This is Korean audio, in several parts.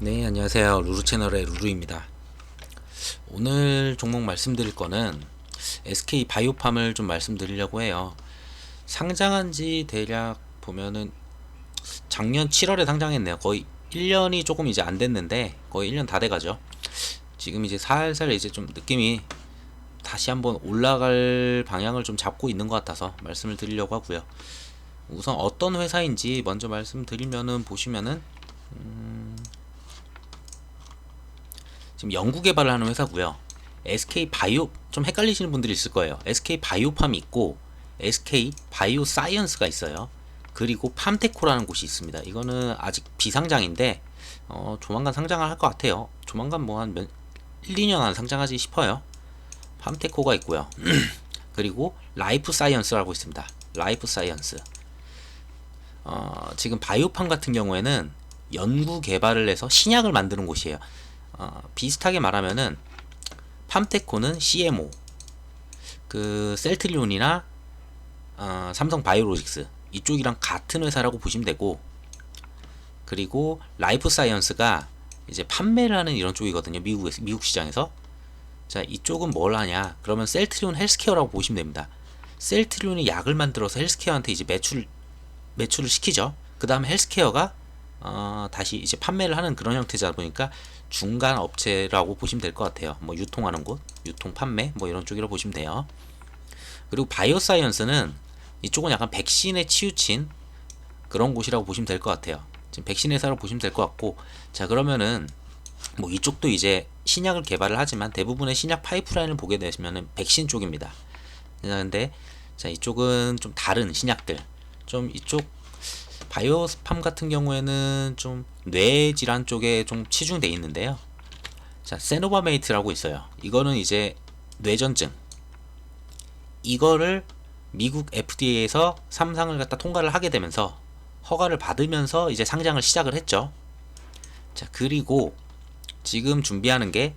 네, 안녕하세요. 루루 채널의 루루입니다. 오늘 종목 말씀드릴 거는 SK 바이오팜을 좀 말씀드리려고 해요. 상장한 지 대략 보면은 작년 7월에 상장했네요. 거의 1년이 조금 이제 안 됐는데 거의 1년 다 돼가죠. 지금 이제 살살 이제 좀 느낌이 다시 한번 올라갈 방향을 좀 잡고 있는 것 같아서 말씀을 드리려고 하고요. 우선 어떤 회사인지 먼저 말씀드리면은 보시면은 지금 연구 개발을 하는 회사고요. SK 바이오 좀 헷갈리시는 분들이 있을 거예요. SK 바이오팜이 있고 SK 바이오 사이언스가 있어요. 그리고 팜테코라는 곳이 있습니다. 이거는 아직 비상장인데 조만간 상장을 할 것 같아요. 조만간 뭐 한 1, 2년 안 상장하지 싶어요. 팜테코가 있고요. 그리고 라이프 사이언스라고 있습니다. 라이프 사이언스. 지금 바이오팜 같은 경우에는 연구 개발을 해서 신약을 만드는 곳이에요. 비슷하게 말하면은 팜테코는 CMO, 그 셀트리온이나 삼성 바이오로직스 이쪽이랑 같은 회사라고 보시면 되고, 그리고 라이프 사이언스가 이제 판매를 하는 이런 쪽이거든요. 미국 시장에서. 자, 이쪽은 뭘 하냐? 그러면 셀트리온 헬스케어라고 보시면 됩니다. 셀트리온이 약을 만들어서 헬스케어한테 이제 매출을 시키죠. 그 다음에 헬스케어가 다시 이제 판매를 하는 그런 형태다 보니까 중간 업체라고 보시면 될 것 같아요. 뭐 유통하는 곳, 유통 판매 뭐 이런 쪽이라고 보시면 돼요. 그리고 바이오 사이언스는 이쪽은 약간 백신에 치우친 그런 곳이라고 보시면 될 것 같아요. 지금 백신 회사로 보시면 될 것 같고, 자 그러면은 뭐 이쪽도 이제 신약을 개발을 하지만 대부분의 신약 파이프라인을 보게 되시면은 백신 쪽입니다. 근데 자 이쪽은 좀 다른 신약들, 좀 이쪽 바이오팜 같은 경우에는 좀 뇌질환 쪽에 좀 치중돼 있는데요. 자, 세노바메이트라고 있어요. 이거는 이제 뇌전증. 이거를 미국 FDA에서 삼상을 갖다 통과를 하게 되면서 허가를 받으면서 이제 상장을 시작을 했죠. 자, 그리고 지금 준비하는 게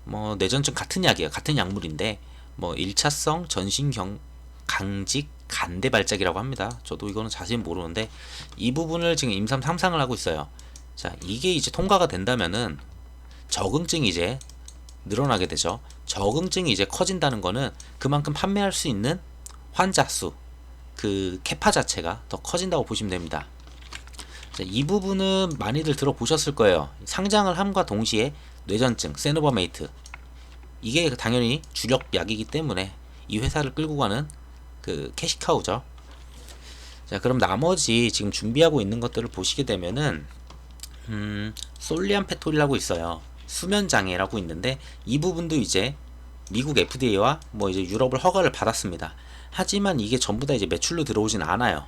뭐 뇌전증 같은 약이에요. 같은 약물인데 뭐 1차성 전신경 강직 간대 발작이라고 합니다. 저도 이거는 자세히 모르는데 이 부분을 지금 임상 3상을 하고 있어요. 자, 이게 이제 통과가 된다면은 적응증이 이제 늘어나게 되죠. 적응증이 이제 커진다는 거는 그만큼 판매할 수 있는 환자 수, 그 캐파 자체가 더 커진다고 보시면 됩니다. 자, 이 부분은 많이들 들어보셨을 거예요. 상장을 함과 동시에 뇌전증, 세노바메이트, 이게 당연히 주력 약이기 때문에 이 회사를 끌고 가는 그 캐시카우죠. 자, 그럼 나머지 지금 준비하고 있는 것들을 보시게 되면은 솔리안페톨이라고 있어요. 수면 장애라고 있는데 이 부분도 이제 미국 FDA와 뭐 이제 유럽을 허가를 받았습니다. 하지만 이게 전부 다 이제 매출로 들어오진 않아요.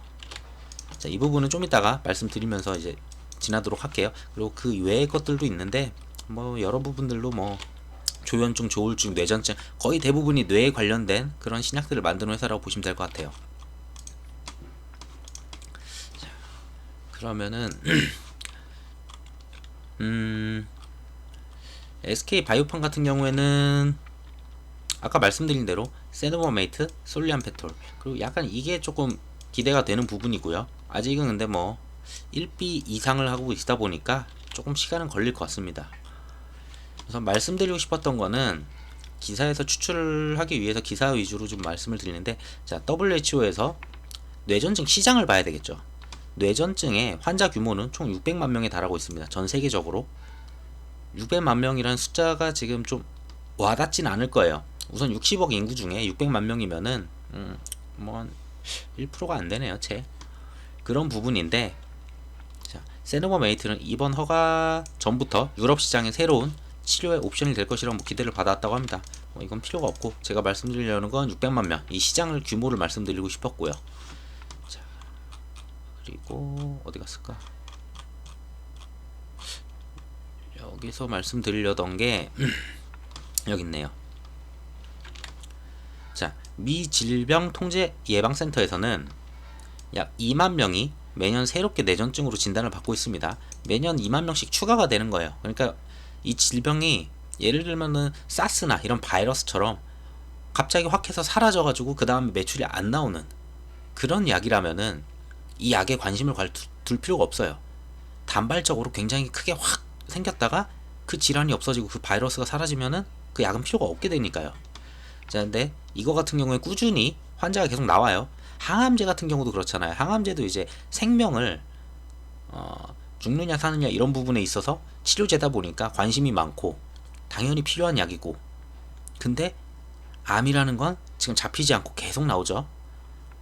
자, 이 부분은 좀 이따가 말씀드리면서 이제 지나도록 할게요. 그리고 그 외의 것들도 있는데 뭐 여러 부분들로 뭐 조현증, 조울증, 뇌전증 거의 대부분이 뇌에 관련된 그런 신약들을 만드는 회사라고 보시면 될 것 같아요. 그러면은 SK 바이오팜 같은 경우에는 아까 말씀드린 대로 세노바메이트, 솔리안페톨, 그리고 약간 이게 조금 기대가 되는 부분이고요. 아직은 근데 뭐 1비 이상을 하고 있다 보니까 조금 시간은 걸릴 것 같습니다. 우선 말씀드리고 싶었던 거는 기사에서 추출을 하기 위해서 기사 위주로 좀 말씀을 드리는데, 자, WHO에서 뇌전증 시장을 봐야 되겠죠. 뇌전증의 환자 규모는 총 600만 명에 달하고 있습니다. 전 세계적으로 600만 명이라는 숫자가 지금 좀 와닿진 않을 거예요. 우선 60억 인구 중에 600만 명이면은 뭐 1%가 안 되네요, 채. 그런 부분인데, 자, 세노바메이트는 이번 허가 전부터 유럽 시장의 새로운 치료의 옵션이 될 것이라고 뭐 기대를 받았다고 합니다. 이건 필요가 없고 제가 말씀드리려는 건 600만 명, 이 시장을 규모를 말씀드리고 싶었고요. 자, 그리고 어디 갔을까? 여기서 말씀드리려던 게 여기 있네요. 자, 미 질병통제예방센터에서는 약 2만 명이 매년 새롭게 뇌전증으로 진단을 받고 있습니다. 매년 2만 명씩 추가가 되는 거예요. 그러니까 이 질병이 예를 들면은 사스나 이런 바이러스처럼 갑자기 확 해서 사라져가지고 그 다음에 매출이 안 나오는 그런 약이라면은 이 약에 관심을 둘 필요가 없어요. 단발적으로 굉장히 크게 확 생겼다가 그 질환이 없어지고 그 바이러스가 사라지면은 그 약은 필요가 없게 되니까요. 자, 근데 이거 같은 경우에 꾸준히 환자가 계속 나와요. 항암제 같은 경우도 그렇잖아요. 항암제도 이제 생명을 죽느냐 사느냐 이런 부분에 있어서 치료제다 보니까 관심이 많고 당연히 필요한 약이고, 근데 암이라는 건 지금 잡히지 않고 계속 나오죠.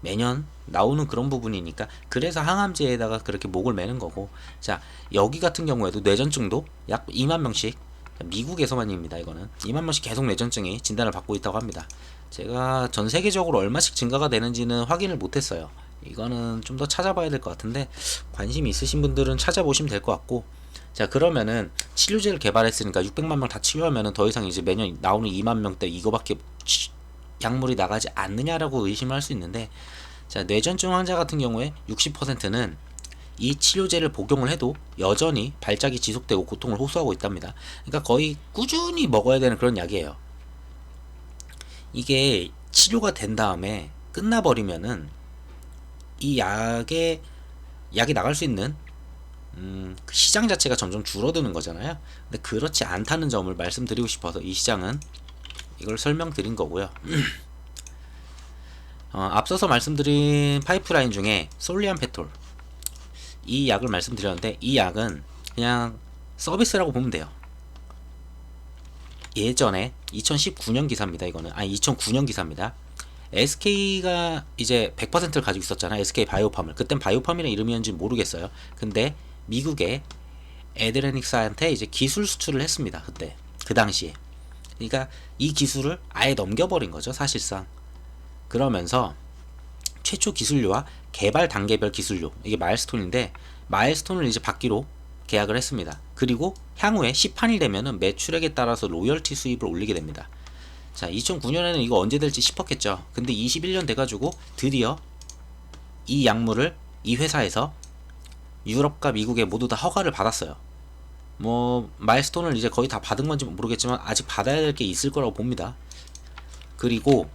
매년 나오는 그런 부분이니까 그래서 항암제에다가 그렇게 목을 매는 거고. 자, 여기 같은 경우에도 뇌전증도 약 2만 명씩, 미국에서만입니다. 이거는 2만 명씩 계속 뇌전증이 진단을 받고 있다고 합니다. 제가 전 세계적으로 얼마씩 증가가 되는지는 확인을 못했어요. 이거는 좀 더 찾아봐야 될 것 같은데 관심이 있으신 분들은 찾아보시면 될 것 같고. 자, 그러면은 치료제를 개발했으니까 600만 명 다 치료하면은 더 이상 이제 매년 나오는 2만 명대 이거밖에 약물이 나가지 않느냐라고 의심을 할 수 있는데, 자, 뇌전증 환자 같은 경우에 60%는 이 치료제를 복용을 해도 여전히 발작이 지속되고 고통을 호소하고 있답니다. 그러니까 거의 꾸준히 먹어야 되는 그런 약이에요. 이게 치료가 된 다음에 끝나버리면은 이 약이 나갈 수 있는 그 시장 자체가 점점 줄어드는 거잖아요. 근데 그렇지 않다는 점을 말씀드리고 싶어서 이 시장은 이걸 설명드린 거고요. 앞서서 말씀드린 파이프라인 중에 솔리안페톨, 이 약을 말씀드렸는데 이 약은 그냥 서비스라고 보면 돼요. 예전에 2019년 기사입니다. 이거는 2009년 기사입니다. SK가 이제 100%를 가지고 있었잖아요. SK 바이오팜을. 그땐 바이오팜이라는 이름이었는지 모르겠어요. 근데 미국의 에드레닉스한테 이제 기술 수출을 했습니다. 그때 그 당시에. 그러니까 이 기술을 아예 넘겨버린 거죠, 사실상. 그러면서 최초 기술료와 개발 단계별 기술료, 이게 마일스톤인데 마일스톤을 이제 받기로 계약을 했습니다. 그리고 향후에 시판이 되면은 매출액에 따라서 로열티 수입을 올리게 됩니다. 자, 2009년에는 이거 언제 될지 싶었겠죠. 근데 21년 돼가지고 드디어 이 약물을 이 회사에서 유럽과 미국에 모두 다 허가를 받았어요. 뭐 마일스톤을 이제 거의 다 받은 건지 모르겠지만 아직 받아야 될 게 있을 거라고 봅니다. 그리고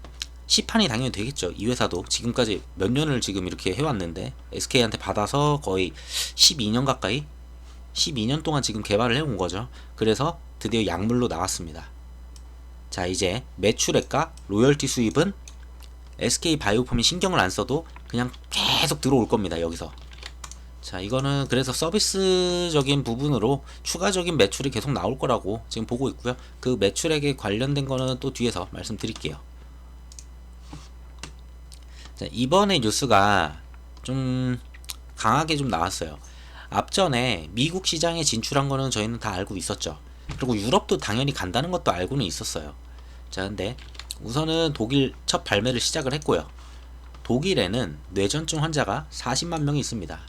시판이 당연히 되겠죠. 이 회사도 지금까지 몇 년을 지금 이렇게 해왔는데 SK한테 받아서 거의 12년 가까이 12년 동안 지금 개발을 해온 거죠. 그래서 드디어 약물로 나왔습니다. 자, 이제 매출액과 로열티 수입은 SK 바이오팜이 신경을 안 써도 그냥 계속 들어올 겁니다. 여기서. 자, 이거는 그래서 서비스적인 부분으로 추가적인 매출이 계속 나올 거라고 지금 보고 있고요. 그 매출액에 관련된 거는 또 뒤에서 말씀드릴게요. 자, 이번에 뉴스가 좀 강하게 좀 나왔어요. 앞전에 미국 시장에 진출한 거는 저희는 다 알고 있었죠. 그리고 유럽도 당연히 간다는 것도 알고는 있었어요. 자, 근데 우선은 독일 첫 발매를 시작을 했고요. 독일에는 뇌전증 환자가 40만 명이 있습니다.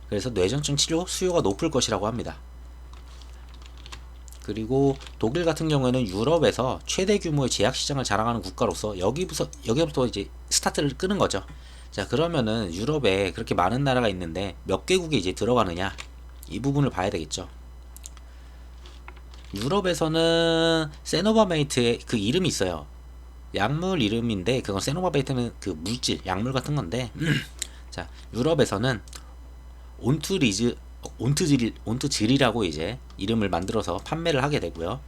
그래서 뇌전증 치료 수요가 높을 것이라고 합니다. 그리고 독일 같은 경우에는 유럽에서 최대 규모의 제약 시장을 자랑하는 국가로서 여기부터 이제 스타트를 끄는 거죠. 자, 그러면은 유럽에 그렇게 많은 나라가 있는데 몇 개국에 이제 들어가느냐, 이 부분을 봐야 되겠죠. 유럽에서는 세노바메이트의 그 이름이 있어요. 약물 이름인데 그건 세노바메이트는 그 물질, 약물 같은 건데 자, 유럽에서는 온트질이라고 이제 이름을 만들어서 판매를 하게 되고요.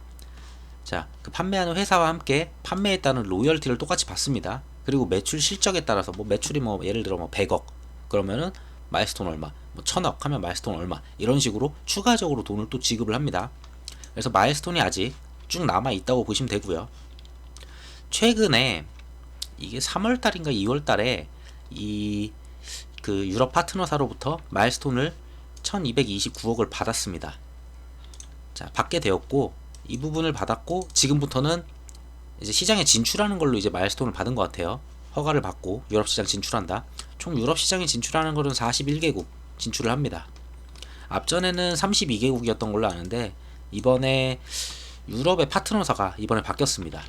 자, 그 판매하는 회사와 함께 판매에 따른 로열티를 똑같이 받습니다. 그리고 매출 실적에 따라서 뭐 매출이 뭐 예를 들어 뭐 100억 그러면은 마일스톤 얼마, 뭐 1000억 하면 마일스톤 얼마, 이런 식으로 추가적으로 돈을 또 지급을 합니다. 그래서 마일스톤이 아직 쭉 남아 있다고 보시면 되고요. 최근에 이게 3월달인가 2월달에 이 그 유럽 파트너사로부터 마일스톤을 1229억을 받았습니다. 자, 받게 되었고 이 부분을 받았고 지금부터는 이제 시장에 진출하는 걸로 이제 마일스톤을 받은 것 같아요. 허가를 받고 유럽 시장 진출한다. 총 유럽 시장에 진출하는 거는 41개국 진출을 합니다. 앞전에는 32개국이었던 걸로 아는데 이번에 유럽의 파트너사가 이번에 바뀌었습니다.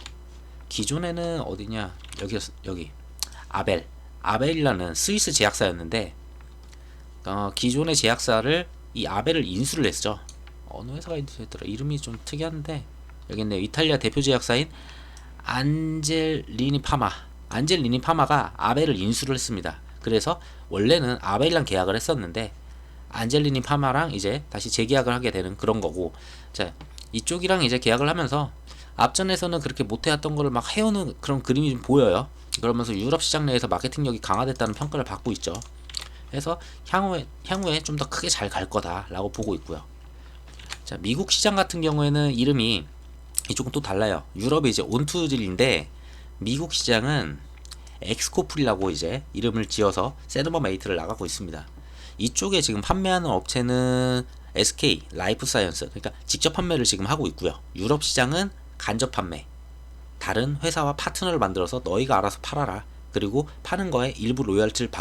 기존에는 어디냐, 여기 아벨이라는 스위스 제약사였는데 기존의 제약사를 이 아벨을 인수를 했죠. 어느 회사가 인수했더라, 이름이 좀 특이한데 여기 있네요. 이탈리아 대표 제약사인 안젤리니 파마가 아벨을 인수를 했습니다. 그래서 원래는 아벨이랑 계약을 했었는데 안젤리니 파마랑 이제 다시 재계약을 하게 되는 그런 거고, 자 이쪽이랑 이제 계약을 하면서 앞전에서는 그렇게 못해왔던 거를 막 해오는 그런 그림이 좀 보여요. 그러면서 유럽 시장 내에서 마케팅력이 강화됐다는 평가를 받고 있죠. 그래서 향후에 좀 더 크게 잘 갈 거다라고 보고 있고요. 자, 미국 시장 같은 경우에는 이름이 이쪽은 또 달라요. 유럽이 이제 온투질인데 미국 시장은 엑스코플이라고 이제 이름을 지어서 세노바메이트를 나가고 있습니다. 이쪽에 지금 판매하는 업체는 SK 라이프 사이언스, 그러니까 직접 판매를 지금 하고 있고요. 유럽 시장은 간접 판매, 다른 회사와 파트너를 만들어서 너희가 알아서 팔아라. 그리고 파는 거에 일부 로열티를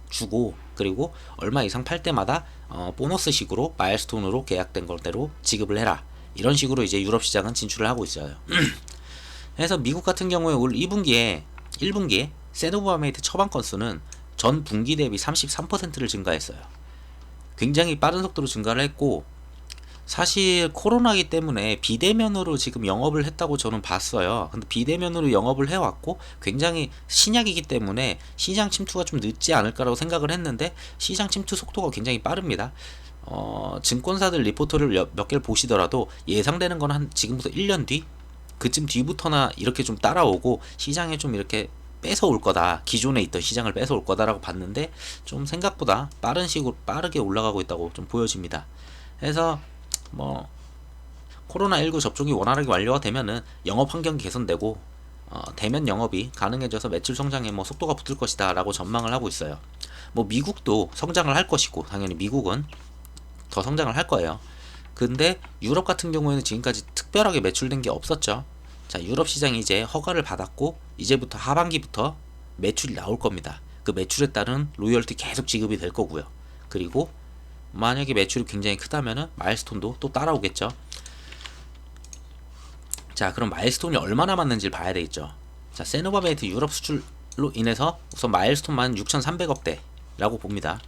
주고, 그리고 얼마 이상 팔 때마다 보너스식으로 마일스톤으로 계약된 것대로 지급을 해라. 이런 식으로 이제 유럽 시장은 진출을 하고 있어요. 그래서 미국 같은 경우에 올 1분기에 세노바메이트 처방 건수는 전 분기 대비 33%를 증가했어요. 굉장히 빠른 속도로 증가를 했고, 사실 코로나기 때문에 비대면으로 지금 영업을 했다고 저는 봤어요. 근데 비대면으로 영업을 해왔고 굉장히 신약이기 때문에 시장 침투가 좀 늦지 않을까라고 생각을 했는데 시장 침투 속도가 굉장히 빠릅니다. 증권사들 리포트를 몇 개를 보시더라도 예상되는 건 한 지금부터 1년 뒤? 그쯤 뒤부터나 이렇게 좀 따라오고 시장에 좀 이렇게 뺏어올 거다. 기존에 있던 시장을 뺏어올 거다라고 봤는데 좀 생각보다 빠르게 올라가고 있다고 좀 보여집니다. 그래서 뭐 코로나19 접종이 원활하게 완료가 되면은 영업 환경이 개선되고 대면 영업이 가능해져서 매출 성장에 뭐 속도가 붙을 것이다 라고 전망을 하고 있어요. 뭐 미국도 성장을 할 것이고 당연히 미국은 더 성장을 할 거예요. 근데 유럽 같은 경우에는 지금까지 특별하게 매출된 게 없었죠. 자, 유럽 시장이 이제 허가를 받았고 이제부터 하반기부터 매출이 나올 겁니다. 그 매출에 따른 로열티 계속 지급이 될 거고요. 그리고 만약에 매출이 굉장히 크다면은 마일스톤도 또 따라오겠죠. 자, 그럼 마일스톤이 얼마나 맞는지를 봐야 되겠죠. 자, 세노바메이트 유럽 수출로 인해서 우선 마일스톤만 6,300억대라고 봅니다.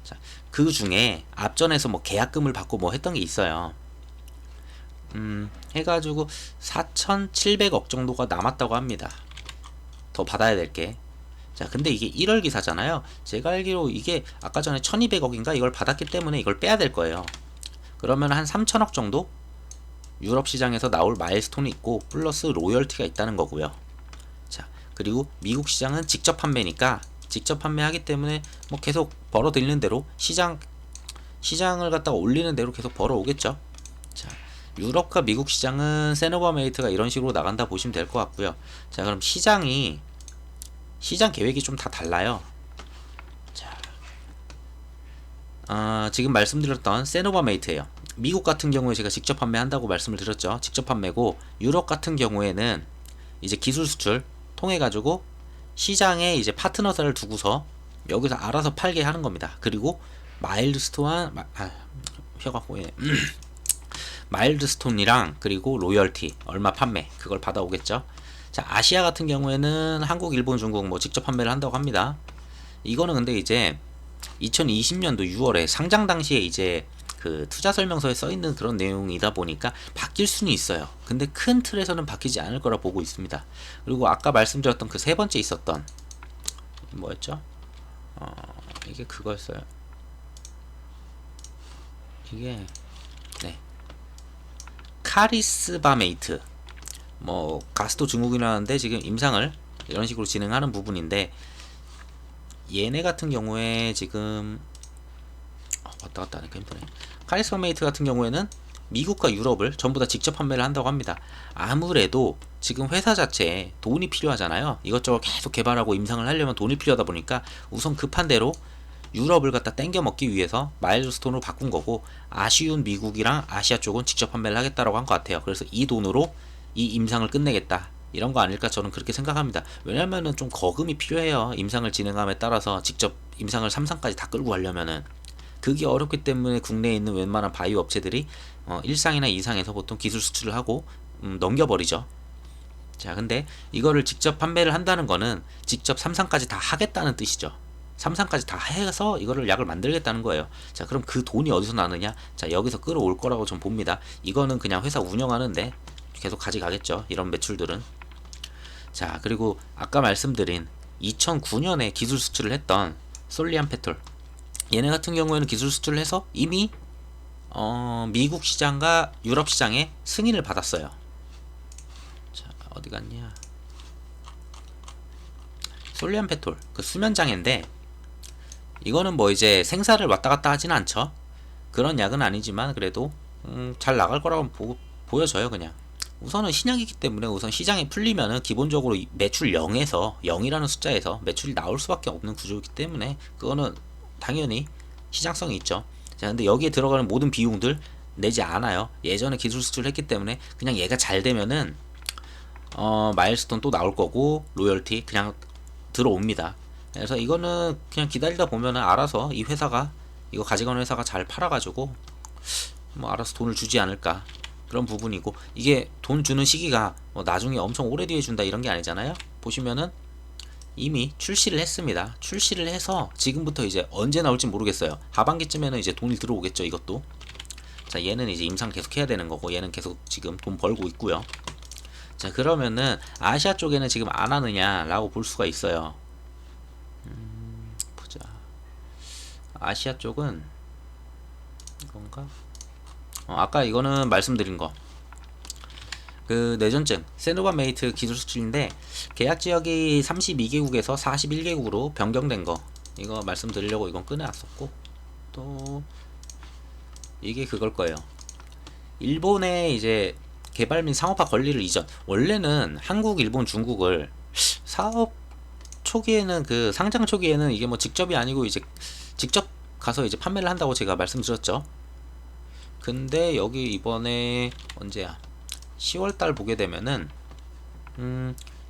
자, 그 중에 앞전에서 뭐 계약금을 받고 뭐 했던 게 있어요. 해가지고 4,700억 정도가 남았다고 합니다. 더 받아야 될 게. 자, 근데 이게 1월 기사잖아요. 제가 알기로 이게 아까 전에 1200억인가 이걸 받았기 때문에 이걸 빼야 될 거예요. 그러면 한 3000억 정도 유럽 시장에서 나올 마일스톤이 있고 플러스 로열티가 있다는 거고요. 자, 그리고 미국 시장은 직접 판매니까 직접 판매하기 때문에 뭐 계속 벌어들이는 대로 시장을 갖다가 올리는 대로 계속 벌어오겠죠. 자, 유럽과 미국 시장은 세노바메이트가 이런 식으로 나간다 보시면 될 것 같고요. 자, 그럼 시장 계획이 좀 다 달라요. 자, 지금 말씀드렸던 세노바메이트예요. 미국 같은 경우에 제가 직접 판매한다고 말씀을 드렸죠. 직접 판매고 유럽 같은 경우에는 이제 기술 수출 통해 가지고 시장에 이제 파트너사를 두고서 여기서 알아서 팔게 하는 겁니다. 그리고 마일드스톤이랑 그리고 로열티 얼마 판매 그걸 받아오겠죠. 자, 아시아 같은 경우에는 한국, 일본, 중국 뭐 직접 판매를 한다고 합니다. 이거는 근데 이제 2020년도 6월에 상장 당시에 이제 그 투자 설명서에 써 있는 그런 내용이다 보니까 바뀔 수는 있어요. 근데 큰 틀에서는 바뀌지 않을 거라 보고 있습니다. 그리고 아까 말씀드렸던 그 세 번째 있었던 뭐였죠? 이게 그거였어요. 이게 네. 카리스바메이트. 뭐 가스도 중국이라는데 지금 임상을 이런 식으로 진행하는 부분인데 얘네 같은 경우에 지금 왔다 갔다 하니까 힘드네. 카리스마메이트 같은 경우에는 미국과 유럽을 전부 다 직접 판매를 한다고 합니다. 아무래도 지금 회사 자체에 돈이 필요하잖아요. 이것저것 계속 개발하고 임상을 하려면 돈이 필요하다 보니까 우선 급한 대로 유럽을 갖다 땡겨 먹기 위해서 마일스톤으로 바꾼 거고 아쉬운 미국이랑 아시아 쪽은 직접 판매를 하겠다라고 한 것 같아요. 그래서 이 돈으로 이 임상을 끝내겠다. 이런 거 아닐까 저는 그렇게 생각합니다. 왜냐면은 좀 거금이 필요해요. 임상을 진행함에 따라서 직접 임상을 3상까지 다 끌고 가려면은 그게 어렵기 때문에 국내에 있는 웬만한 바이오 업체들이 1상이나 2상에서 보통 기술 수출을 하고 넘겨버리죠. 자, 근데 이거를 직접 판매를 한다는 거는 직접 3상까지 다 하겠다는 뜻이죠. 3상까지 다 해서 이거를 약을 만들겠다는 거예요. 자, 그럼 그 돈이 어디서 나느냐? 자, 여기서 끌어올 거라고 좀 봅니다. 이거는 그냥 회사 운영하는데 계속 가져가겠죠. 이런 매출들은. 자, 그리고 아까 말씀드린 2009년에 기술 수출을 했던 솔리안 페톨 얘네 같은 경우에는 기술 수출을 해서 이미 미국 시장과 유럽 시장에 승인을 받았어요. 자, 어디 갔냐? 솔리안페톨 그 수면장애인데, 이거는 뭐 이제 생사를 왔다 갔다 하진 않죠. 그런 약은 아니지만 그래도 잘 나갈 거라고 보여져요. 그냥 우선은 신약이기 때문에 우선 시장에 풀리면은 기본적으로 매출 0에서 0이라는 숫자에서 매출이 나올 수밖에 없는 구조이기 때문에 그거는 당연히 시장성이 있죠. 자, 근데 여기에 들어가는 모든 비용들 내지 않아요. 예전에 기술 수출했기 때문에 그냥 얘가 잘 되면은 마일스톤 또 나올 거고 로열티 그냥 들어옵니다. 그래서 이거는 그냥 기다리다 보면은 알아서 이 회사가, 이거 가져가는 회사가 잘 팔아가지고 뭐 알아서 돈을 주지 않을까, 그런 부분이고, 이게 돈 주는 시기가 뭐 나중에 엄청 오래 뒤에 준다 이런 게 아니잖아요. 보시면은 이미 출시를 했습니다. 출시를 해서 지금부터 이제 언제 나올지 모르겠어요. 하반기쯤에는 이제 돈이 들어오겠죠, 이것도. 자, 얘는 이제 임상 계속 해야 되는 거고, 얘는 계속 지금 돈 벌고 있고요. 자, 그러면은 아시아 쪽에는 지금 안 하느냐라고 볼 수가 있어요. 보자. 아시아 쪽은 이건가? 아까 이거는 말씀드린 거. 그 뇌전증 세노바메이트 기술 수출인데 계약 지역이 32개국에서 41개국으로 변경된 거, 이거 말씀드리려고 이건 꺼내놨었고, 또 이게 그걸 거예요. 일본의 이제 개발 및 상업화 권리를 이전. 원래는 한국, 일본, 중국을 사업 초기에는, 그 상장 초기에는 이게 뭐 직접이 아니고 이제 직접 가서 이제 판매를 한다고 제가 말씀드렸죠. 근데 여기 이번에 언제야? 10월달 보게 되면은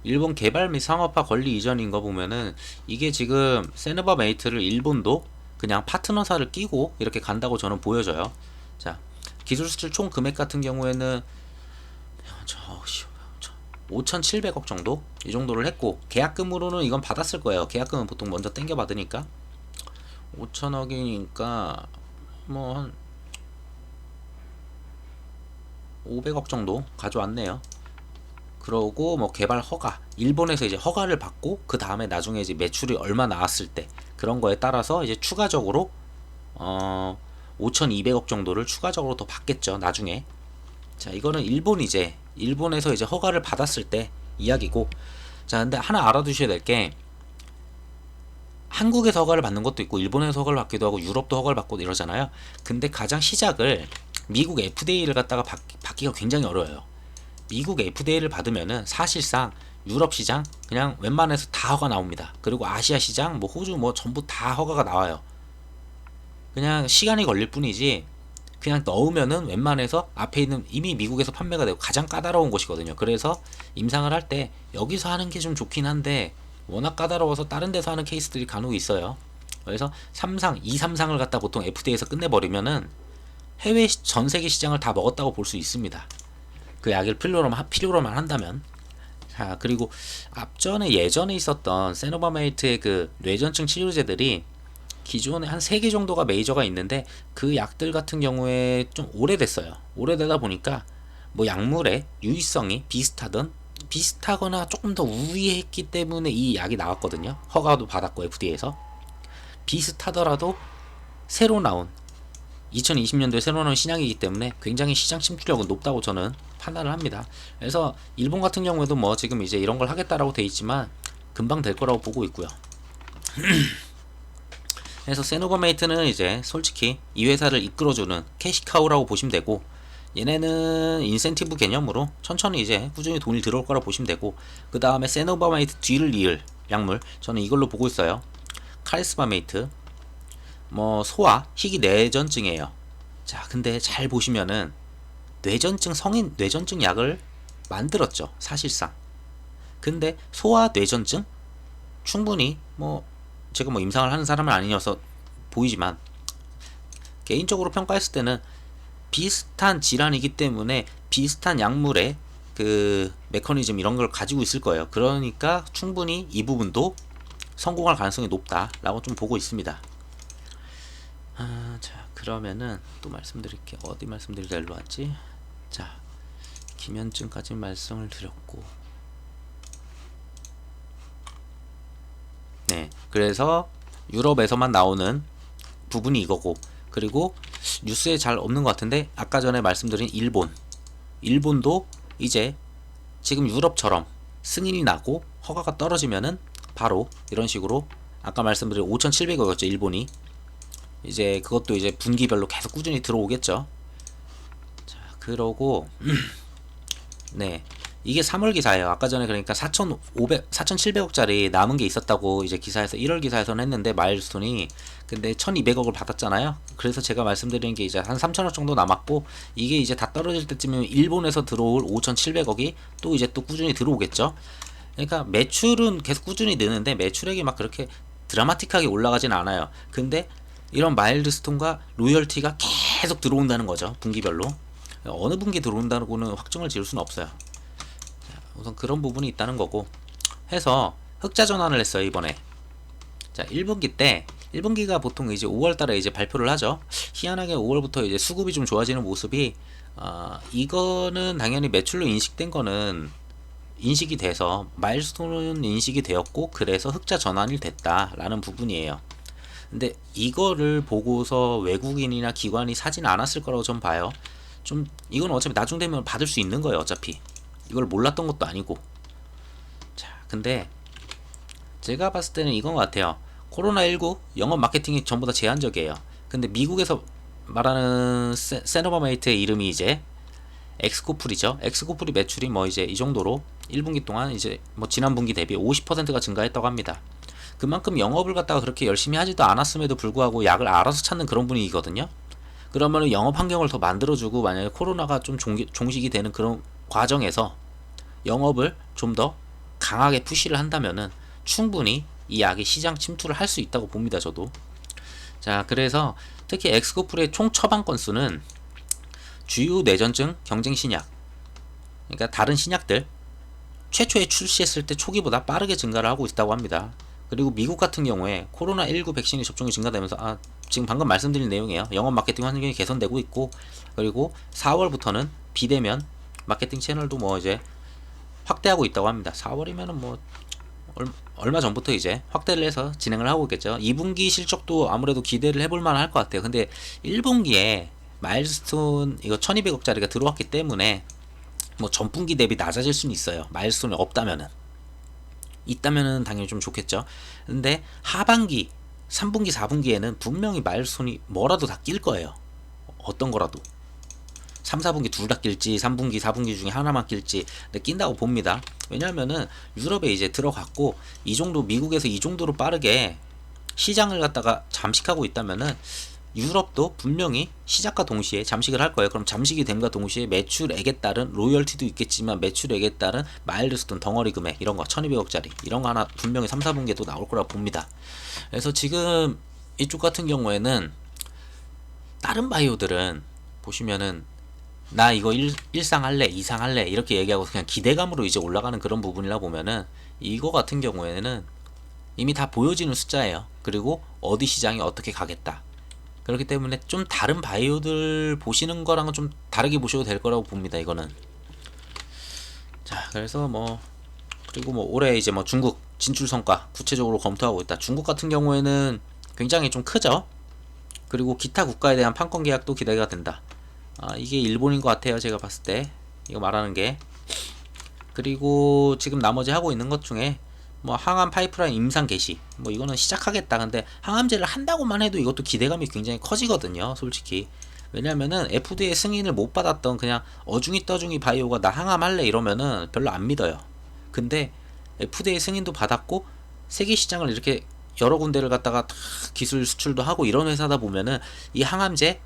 일본 개발 및 상업화 권리 이전인 거 보면은 이게 지금 세노바메이트를 일본도 그냥 파트너사를 끼고 이렇게 간다고 저는 보여져요. 자, 기술 수출 총 금액 같은 경우에는 5,700억 정도? 이 정도를 했고, 계약금으로는 이건 받았을 거예요. 계약금은 보통 먼저 땡겨 받으니까 5천억이니까 뭐 한 500억 정도 가져왔네요. 그러고 뭐 개발 허가, 일본에서 이제 허가를 받고 그 다음에 나중에 이제 매출이 얼마 나왔을 때 그런 거에 따라서 이제 추가적으로 5,200억 정도를 추가적으로 더 받겠죠, 나중에. 자, 이거는 일본에서 이제 허가를 받았을 때 이야기고. 자, 근데 하나 알아두셔야 될 게, 한국에서 허가를 받는 것도 있고 일본에서 허가를 받기도 하고 유럽도 허가를 받고 이러잖아요. 근데 가장 시작을 미국 FDA를 갖다가 받기가 굉장히 어려워요. 미국 FDA를 받으면은 사실상 유럽 시장 그냥 웬만해서 다 허가 나옵니다. 그리고 아시아 시장 뭐 호주 뭐 전부 다 허가가 나와요. 그냥 시간이 걸릴 뿐이지 그냥 넣으면은 웬만해서 앞에 있는, 이미 미국에서 판매가 되고 가장 까다로운 곳이거든요. 그래서 임상을 할 때 여기서 하는 게 좀 좋긴 한데 워낙 까다로워서 다른 데서 하는 케이스들이 간혹 있어요. 그래서 3상, 2, 3상을 갖다 보통 FDA에서 끝내버리면은 해외 전 세계 시장을 다 먹었다고 볼 수 있습니다. 그 약을 필요로만 한다면. 자, 그리고 예전에 있었던 세노바메이트의 그 뇌전증 치료제들이 기존에 한 3개 정도가 메이저가 있는데 그 약들 같은 경우에 좀 오래됐어요. 오래되다 보니까 뭐 약물의 유의성이 비슷하거나 조금 더 우위했기 때문에 이 약이 나왔거든요. 허가도 받았고 FDA에서. 비슷하더라도 새로 나온 2020년도에 새로 나온 신약이기 때문에 굉장히 시장 침투력은 높다고 저는 판단을 합니다. 그래서 일본 같은 경우에도 뭐 지금 이제 이런 걸 하겠다라고 돼 있지만 금방 될 거라고 보고 있고요. 그래서 세노바메이트는 이제 솔직히 이 회사를 이끌어주는 캐시카우라고 보시면 되고, 얘네는 인센티브 개념으로 천천히 이제 꾸준히 돈이 들어올 거라 보시면 되고, 그 다음에 세노바메이트 뒤를 이을 약물, 저는 이걸로 보고 있어요. 카리스마메이트, 뭐 소아 희귀 뇌전증이에요. 자, 근데 잘 보시면은 성인 뇌전증 약을 만들었죠, 사실상. 근데 소아 뇌전증 충분히 뭐 제가 뭐 임상을 하는 사람은 아니어서 보이지만 개인적으로 평가했을 때는 비슷한 질환이기 때문에 비슷한 약물의 그 메커니즘 이런 걸 가지고 있을 거예요. 그러니까 충분히 이 부분도 성공할 가능성이 높다라고 좀 보고 있습니다. 자, 그러면은 또 말씀드릴게요. 어디 말씀드리다 일로 왔지? 자, 기면증까지 말씀을 드렸고, 네, 그래서 유럽에서만 나오는 부분이 이거고, 그리고 뉴스에 잘 없는 것 같은데 아까 전에 말씀드린 일본도 이제 지금 유럽처럼 승인이 나고 허가가 떨어지면은 바로 이런 식으로 아까 말씀드린 5,700억이었죠 일본이. 이제 그것도 이제 분기별로 계속 꾸준히 들어오겠죠. 자, 그러고 네, 이게 3월 기사예요. 아까 전에 그러니까 4,700억짜리 남은 게 있었다고 이제 기사에서 1월 기사에서는 했는데 마일스톤이, 근데 1,200억을 받았잖아요. 그래서 제가 말씀드린 게 이제 한 3,000억 정도 남았고, 이게 이제 다 떨어질 때쯤이면 일본에서 들어올 5,700억이 또 이제 또 꾸준히 들어오겠죠. 그러니까 매출은 계속 꾸준히 느는데 매출액이 막 그렇게 드라마틱하게 올라가진 않아요. 근데 이런 마일스톤과 로열티가 계속 들어온다는 거죠. 분기별로. 어느 분기 들어온다고는 확정을 지을 수는 없어요. 우선 그런 부분이 있다는 거고 해서 흑자 전환을 했어요 이번에. 자, 1분기 때 1분기가 보통 이제 5월달에 이제 발표를 하죠. 희한하게 5월부터 이제 수급이 좀 좋아지는 모습이, 이거는 당연히 매출로 인식된 거는 인식이 돼서 마일스톤은 인식이 되었고, 그래서 흑자 전환이 됐다라는 부분이에요. 근데 이거를 보고서 외국인이나 기관이 사진 않았을 거라고 전 봐요. 좀 이건 어차피 나중 되면 받을 수 있는 거예요. 어차피 이걸 몰랐던 것도 아니고. 자, 근데 제가 봤을 때는 이건 것 같아요. 코로나19 영업 마케팅이 전부 다 제한적이에요. 근데 미국에서 말하는 세노바메이트의 이름이 이제 엑스코플이죠. 엑스코플이 매출이 뭐 이제 이 정도로 1분기 동안 이제 뭐 지난 분기 대비 50%가 증가했다고 합니다. 그만큼 영업을 갖다가 그렇게 열심히 하지도 않았음에도 불구하고 약을 알아서 찾는 그런 분위기거든요. 그러면 영업 환경을 더 만들어주고, 만약에 코로나가 좀 종식이 되는 그런 과정에서 영업을 좀 더 강하게 푸시를 한다면은 충분히 이 약이 시장 침투를 할 수 있다고 봅니다, 저도. 자, 그래서 특히 엑스코플의 총 처방 건수는 주요 뇌전증 경쟁 신약, 그러니까 다른 신약들 최초에 출시했을 때 초기보다 빠르게 증가를 하고 있다고 합니다. 그리고 미국 같은 경우에 코로나19 백신이 접종이 증가되면서, 지금 방금 말씀드린 내용이에요. 영업 마케팅 환경이 개선되고 있고, 그리고 4월부터는 비대면 마케팅 채널도 뭐 이제 확대하고 있다고 합니다. 4월이면은 뭐 얼마 전부터 이제 확대를 해서 진행을 하고 있겠죠. 2분기 실적도 아무래도 기대를 해볼 만할 것 같아요. 근데 1분기에 마일스톤 이거 1,200억짜리가 들어왔기 때문에 뭐 전분기 대비 낮아질 수는 있어요. 마일스톤이 없다면은. 있다면은 당연히 좀 좋겠죠. 근데 하반기 3분기 4분기에는 분명히 마일스톤이 뭐라도 다 낄 거예요. 어떤 거라도 3, 4분기 둘 다 낄지 3분기 4분기 중에 하나만 낄지, 근데 낀다고 봅니다. 왜냐면은 유럽에 이제 들어갔고, 이 정도 미국에서 이 정도로 빠르게 시장을 갖다가 잠식하고 있다면은 유럽도 분명히 시작과 동시에 잠식을 할 거예요. 그럼 잠식이 됨과 동시에 매출액에 따른 로열티도 있겠지만, 매출액에 따른 마일스톤 덩어리 금액 이런 거 1,200억짜리 이런 거 하나 분명히 3, 4분기에도 나올 거라고 봅니다. 그래서 지금 이쪽 같은 경우에는 다른 바이오들은 보시면은 나 이거 1상 할래 2상 할래 이렇게 얘기하고 그냥 기대감으로 이제 올라가는 그런 부분이라 보면은, 이거 같은 경우에는 이미 다 보여지는 숫자예요. 그리고 어디 시장이 어떻게 가겠다. 그렇기 때문에 좀 다른 바이오들 보시는 거랑은 좀 다르게 보셔도 될 거라고 봅니다. 이거는. 자, 그래서 뭐 그리고 뭐 올해 이제 뭐 중국 진출 성과 구체적으로 검토하고 있다. 중국 같은 경우에는 굉장히 좀 크죠. 그리고 기타 국가에 대한 판권 계약도 기대가 된다. 이게 일본인 것 같아요. 제가 봤을 때 이거 말하는 게. 그리고 지금 나머지 하고 있는 것 중에 뭐 항암 파이프라인 임상 개시, 뭐 이거는 시작하겠다. 근데 항암제를 한다고만 해도 이것도 기대감이 굉장히 커지거든요, 솔직히. 왜냐면은 FDA 승인을 못 받았던 그냥 어중이 떠중이 바이오가 나 항암할래 이러면은 별로 안 믿어요. 근데 FDA 승인도 받았고 세계 시장을 이렇게 여러 군데를 갖다가 기술 수출도 하고 이런 회사다 보면은 이 항암제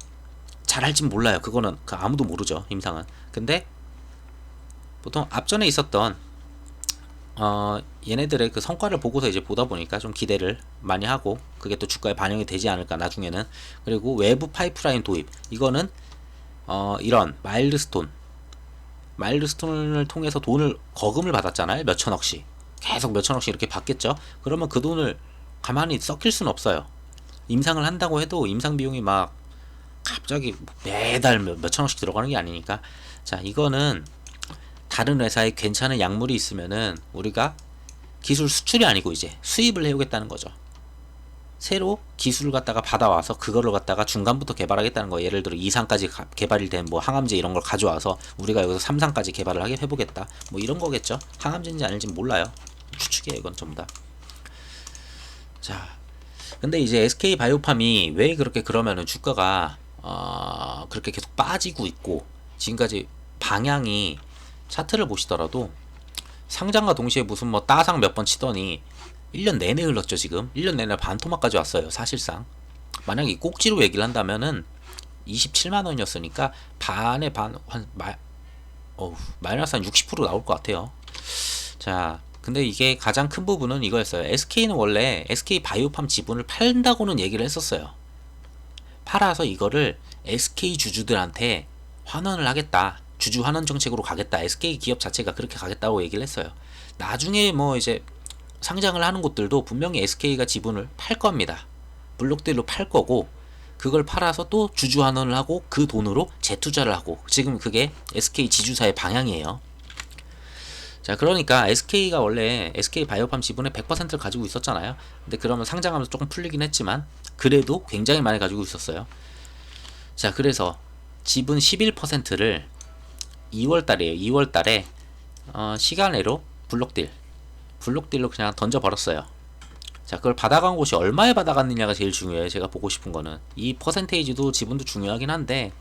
잘할진 몰라요. 그거는 아무도 모르죠, 임상은. 근데 보통 앞전에 있었던 얘네들의 그 성과를 보고서 이제 보다 보니까 좀 기대를 많이 하고, 그게 또 주가에 반영이 되지 않을까 나중에는. 그리고 외부 파이프라인 도입, 이거는 이런 마일드스톤을 통해서 돈을 거금을 받았잖아요. 몇 천억씩 계속 몇 천억씩 이렇게 받겠죠. 그러면 그 돈을 가만히 썩힐 수는 없어요. 임상을 한다고 해도 임상 비용이 막 갑자기 매달 몇 천억씩 들어가는 게 아니니까. 자, 이거는 다른 회사에 괜찮은 약물이 있으면은 우리가 기술 수출이 아니고 이제 수입을 해오겠다는 거죠. 새로 기술을 갖다가 받아와서 그거를 갖다가 중간부터 개발하겠다는 거. 예를 들어 2상까지 개발이 된 뭐 항암제 이런 걸 가져와서 우리가 여기서 3상까지 개발을 하게 해보겠다. 뭐 이런 거겠죠. 항암제인지 아닐지 몰라요. 추측이에요, 이건 전부 다. 자, 근데 이제 SK 바이오팜이 왜 그렇게 그러면은 주가가 그렇게 계속 빠지고 있고 지금까지 방향이 차트를 보시더라도 상장과 동시에 무슨 뭐 따상 몇 번 치더니 1년 내내 흘렀죠. 지금 1년 내내 반토막까지 왔어요. 사실상 만약에 이 꼭지로 얘기를 한다면은 27만원이었으니까 반에 마이너스 한 60% 나올 것 같아요. 자, 근데 이게 가장 큰 부분은 이거였어요. SK는 원래 SK 바이오팜 지분을 팔다고는 얘기를 했었어요. 팔아서 이거를 SK 주주들한테 환원을 하겠다. 주주 환원 정책으로 가겠다. SK 기업 자체가 그렇게 가겠다고 얘기를 했어요. 나중에 뭐 이제 상장을 하는 곳들도 분명히 SK가 지분을 팔 겁니다. 블록들로 팔 거고 그걸 팔아서 또 주주 환원을 하고 그 돈으로 재투자를 하고 지금 그게 SK 지주사의 방향이에요. 자, 그러니까 SK가 원래 SK 바이오팜 지분의 100%를 가지고 있었잖아요. 근데 그러면 상장하면서 조금 풀리긴 했지만 그래도 굉장히 많이 가지고 있었어요. 자, 그래서 지분 11%를 2월달이에요. 2월달에 시간외로 블록딜로 그냥 던져버렸어요. 자, 그걸 받아간 곳이 얼마에 받아갔느냐가 제일 중요해요. 제가 보고 싶은 거는 이 퍼센테이지도 지분도 중요하긴 한데,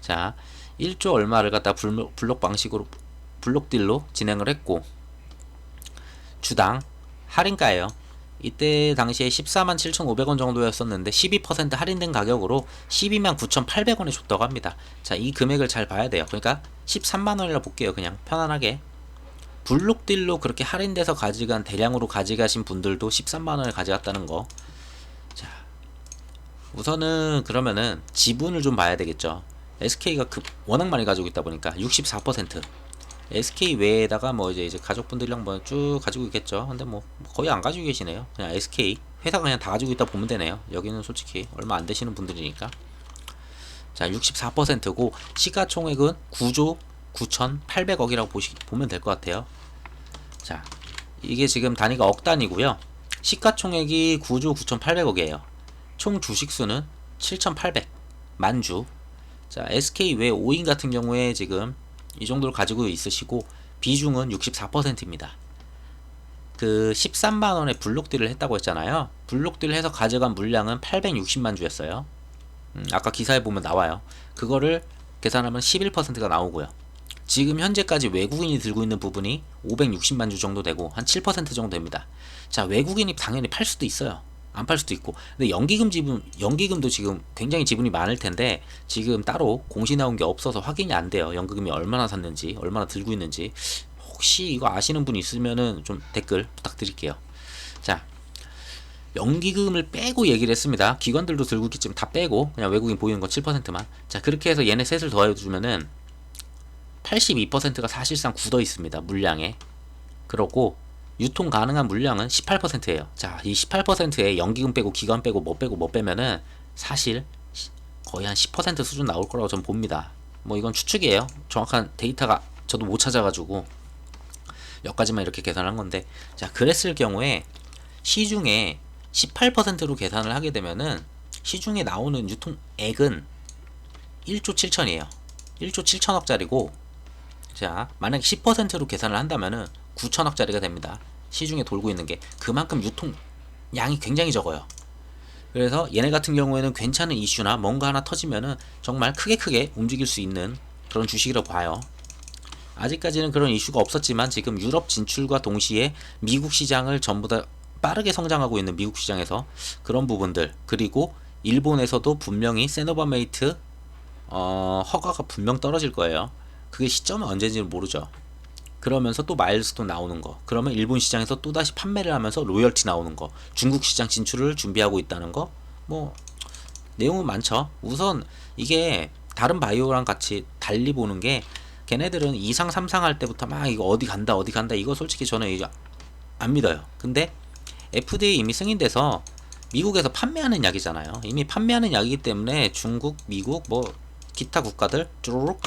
자, 1조 얼마를 갖다 블록 방식으로 블록딜로 진행을 했고 주당 할인가예요. 이때 당시에 14만 7,500원 정도였었는데 12% 할인된 가격으로 12만 9,800원에 줬다고 합니다. 자, 이 금액을 잘 봐야 돼요. 그러니까 13만원이라 볼게요. 그냥 편안하게. 블록딜로 그렇게 할인돼서 가져간 대량으로 가져가신 분들도 13만원을 가져갔다는 거. 자, 우선은 그러면은 지분을 좀 봐야 되겠죠. SK가 워낙 많이 가지고 있다 보니까 64%. SK 외에다가 뭐 이제 가족분들이랑 뭐 쭉 가지고 있겠죠. 근데 뭐 거의 안 가지고 계시네요. 그냥 SK 회사가 그냥 다 가지고 있다 보면 되네요. 여기는 솔직히 얼마 안 되시는 분들이니까. 자, 64%고 시가총액은 9조 9,800억이라고 보면 될 것 같아요. 자, 이게 지금 단위가 억 단위고요. 시가총액이 9조 9,800억이에요. 총 주식수는 7,800 만주. 자, SK 외 5인 같은 경우에 지금 이 정도를 가지고 있으시고 비중은 64%입니다. 그 13만원에 블록딜을 했다고 했잖아요. 블록딜을 해서 가져간 물량은 860만 주였어요. 아까 기사에 보면 나와요. 그거를 계산하면 11%가 나오고요. 지금 현재까지 외국인이 들고 있는 부분이 560만 주 정도 되고 한 7% 정도 됩니다. 자, 외국인이 당연히 팔 수도 있어요. 안 팔 수도 있고. 근데 연기금도 지금 굉장히 지분이 많을 텐데 지금 따로 공시 나온 게 없어서 확인이 안 돼요. 연기금이 얼마나 샀는지, 얼마나 들고 있는지. 혹시 이거 아시는 분 있으면은 좀 댓글 부탁드릴게요. 자, 연기금을 빼고 얘기를 했습니다. 기관들도 들고 있겠지만 다 빼고 그냥 외국인 보이는 건 7%만. 자, 그렇게 해서 얘네 셋을 더해주면은 82%가 사실상 굳어 있습니다. 물량에. 그렇고 유통 가능한 물량은 18%예요. 자, 이 18%에 연기금 빼고 기관 빼고 뭐 빼면은 사실 거의 한 10% 수준 나올 거라고 저는 봅니다. 뭐 이건 추측이에요. 정확한 데이터가 저도 못 찾아가지고 여기까지만 이렇게 계산한 건데, 자, 그랬을 경우에 시중에 18%로 계산을 하게 되면은 시중에 나오는 유통액은 1조 7천이에요. 1조 7천억짜리고, 자, 만약에 10%로 계산을 한다면은 9천억짜리가 됩니다. 시중에 돌고 있는 게 그만큼 유통량이 굉장히 적어요. 그래서 얘네 같은 경우에는 괜찮은 이슈나 뭔가 하나 터지면은 정말 크게 움직일 수 있는 그런 주식이라고 봐요. 아직까지는 그런 이슈가 없었지만 지금 유럽 진출과 동시에 미국 시장을 전부 다 빠르게 성장하고 있는 미국 시장에서 그런 부분들, 그리고 일본에서도 분명히 세노바메이트 허가가 분명 떨어질 거예요. 그게 시점은 언제인지는 모르죠. 그러면서 또 마일스톤 나오는 거, 그러면 일본 시장에서 또다시 판매를 하면서 로열티 나오는 거, 중국 시장 진출을 준비하고 있다는 거, 뭐 내용은 많죠. 우선 이게 다른 바이오랑 같이 달리 보는 게, 걔네들은 2상 3상 할 때부터 막 이거 어디 간다 이거 솔직히 저는 이제 안 믿어요. 근데 FDA 이미 승인돼서 미국에서 판매하는 약이잖아요. 이미 판매하는 약이기 때문에 중국, 미국, 뭐 기타 국가들 쭈루룩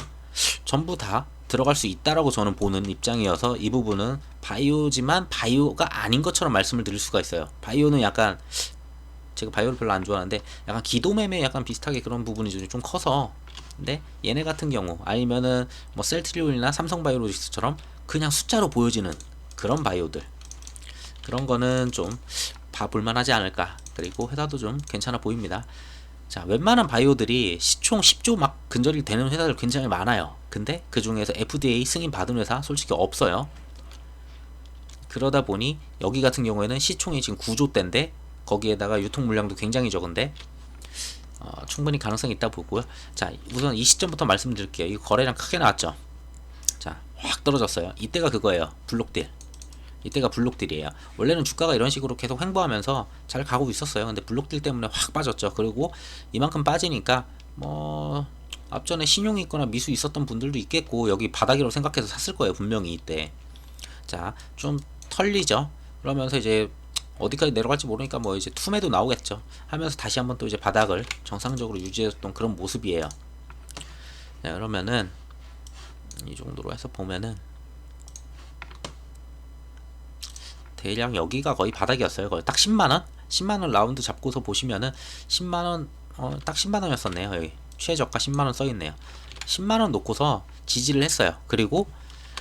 전부 다 들어갈 수 있다라고 저는 보는 입장이어서 이 부분은 바이오지만 바이오가 아닌 것처럼 말씀을 드릴 수가 있어요. 바이오는 약간 제가 바이오를 별로 안 좋아하는데 약간 기도매매 약간 비슷하게 그런 부분이 좀 커서. 근데 얘네 같은 경우 아니면은 뭐 셀트리온이나 삼성바이오로직스처럼 그냥 숫자로 보여지는 그런 바이오들, 그런 거는 좀 봐볼만 하지 않을까. 그리고 회사도 좀 괜찮아 보입니다. 자, 웬만한 바이오들이 시총 10조 막 근절이 되는 회사들 굉장히 많아요. 근데 그 중에서 FDA 승인 받은 회사 솔직히 없어요. 그러다 보니 여기 같은 경우에는 시총이 지금 9조대인데 거기에다가 유통 물량도 굉장히 적은데 충분히 가능성이 있다 보고요. 자, 우선 이 시점부터 말씀드릴게요. 이거 거래량 크게 나왔죠. 자, 확 떨어졌어요. 이때가 그거예요. 블록딜. 이때가 블록딜이에요. 원래는 주가가 이런 식으로 계속 횡보하면서 잘 가고 있었어요. 근데 블록딜 때문에 확 빠졌죠. 그리고 이만큼 빠지니까 뭐 앞전에 신용이 있거나 미수 있었던 분들도 있겠고 여기 바닥이라고 생각해서 샀을 거예요. 분명히 이때. 자, 좀 털리죠. 그러면서 이제 어디까지 내려갈지 모르니까 뭐 이제 투매도 나오겠죠. 하면서 다시 한번 또 이제 바닥을 정상적으로 유지했던 그런 모습이에요. 자, 그러면은 이 정도로 해서 보면은 대략 여기가 거의 바닥이었어요. 거의 딱 10만원? 10만원 라운드 잡고서 보시면은 10만원, 딱 10만원이었었네요. 여기 최저가 10만원 써있네요. 10만원 놓고서 지지를 했어요. 그리고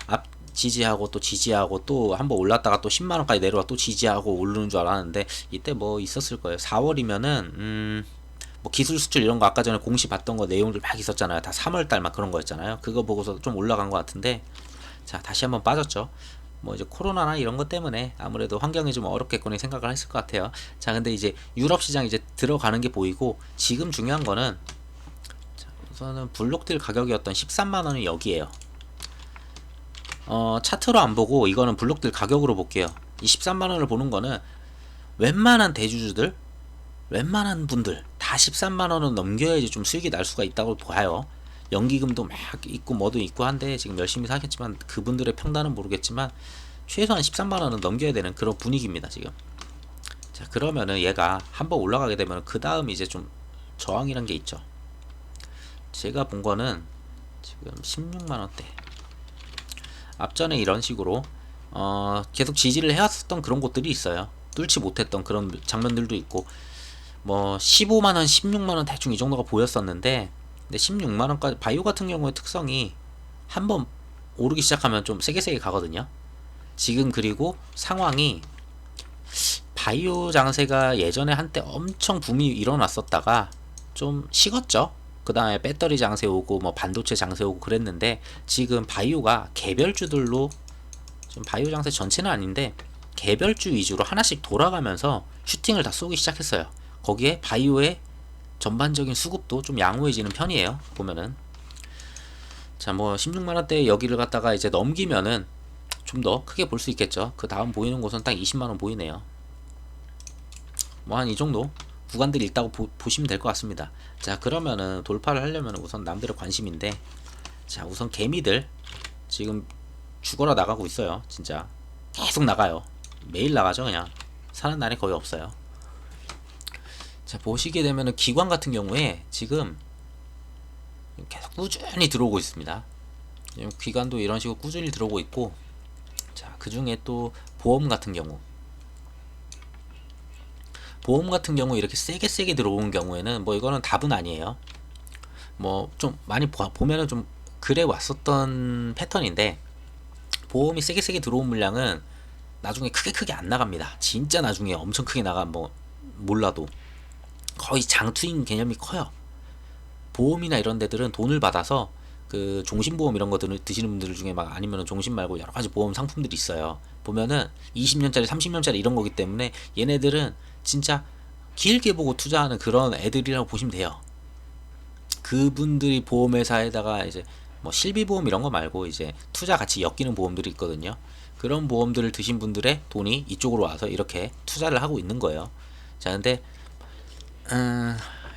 앞 지지하고 또 지지하고 또 한번 올랐다가 또 10만원까지 내려와 또 지지하고 오르는 줄 알았는데 이때 뭐 있었을 거예요. 4월이면은 뭐 기술 수출 이런 거 아까 전에 공시 봤던 거 내용들 막 있었잖아요. 다 3월달 막 그런 거였잖아요. 그거 보고서 좀 올라간 것 같은데 자, 다시 한번 빠졌죠. 뭐 이제 코로나나 이런 것 때문에 아무래도 환경이 좀 어렵겠거니 생각을 했을 것 같아요. 자, 근데 이제 유럽 시장 이제 들어가는 게 보이고 지금 중요한 거는 자, 우선은 블록딜 가격이었던 13만원이 여기에요. 차트로 안 보고 이거는 블록딜 가격으로 볼게요. 이 13만원을 보는 거는 웬만한 대주주들, 웬만한 분들 다 13만원은 넘겨야지 좀 수익이 날 수가 있다고 봐요. 연기금도 막 있고 뭐도 있고 한데 지금 열심히 사겠지만 그분들의 평단은 모르겠지만 최소한 13만원은 넘겨야 되는 그런 분위기입니다 지금. 자, 그러면은 얘가 한번 올라가게 되면 그 다음 이제 좀 저항이란 게 있죠. 제가 본 거는 지금 16만원대 앞전에 이런 식으로 계속 지지를 해왔었던 그런 곳들이 있어요. 뚫지 못했던 그런 장면들도 있고 뭐 15만원 16만원 대충 이 정도가 보였었는데 근데 16만원까지 바이오 같은 경우의 특성이 한번 오르기 시작하면 좀 세게 가거든요. 지금 그리고 상황이 바이오 장세가 예전에 한때 엄청 붐이 일어났었다가 좀 식었죠. 그 다음에 배터리 장세 오고 뭐 반도체 장세 오고 그랬는데 지금 바이오가 개별주들로 좀 바이오 장세 전체는 아닌데 개별주 위주로 하나씩 돌아가면서 슈팅을 다 쏘기 시작했어요. 거기에 바이오의 전반적인 수급도 좀 양호해지는 편이에요. 보면은 자, 뭐 16만원대 여기를 갖다가 이제 넘기면은 좀 더 크게 볼 수 있겠죠. 그 다음 보이는 곳은 딱 20만원 보이네요. 뭐 한 이 정도 구간들이 있다고 보시면 될 것 같습니다. 자, 그러면은 돌파를 하려면 우선 남들의 관심인데 자, 우선 개미들 지금 죽어라 나가고 있어요. 진짜 계속 나가요. 매일 나가죠. 그냥 사는 날이 거의 없어요. 자, 보시게 되면은 기관 같은 경우에 지금 계속 꾸준히 들어오고 있습니다. 기관도 이런 식으로 꾸준히 들어오고 있고 자, 그 중에 또 보험 같은 경우 이렇게 세게 들어오는 경우에는 뭐 이거는 답은 아니에요. 뭐 좀 많이 보면은 좀 그래 왔었던 패턴인데 보험이 세게 들어온 물량은 나중에 크게 안 나갑니다. 진짜 나중에 엄청 크게 나가 뭐 몰라도 거의 장투인 개념이 커요. 보험이나 이런 데들은 돈을 받아서 그 종신보험 이런 거 드시는 분들 중에 막 아니면 종신 말고 여러 가지 보험 상품들이 있어요. 보면은 20년짜리 30년짜리 이런 거기 때문에 얘네들은 진짜 길게 보고 투자하는 그런 애들이라고 보시면 돼요. 그분들이 보험회사에다가 이제 뭐 실비보험 이런 거 말고 이제 투자 같이 엮이는 보험들이 있거든요. 그런 보험들을 드신 분들의 돈이 이쪽으로 와서 이렇게 투자를 하고 있는 거예요. 자, 근데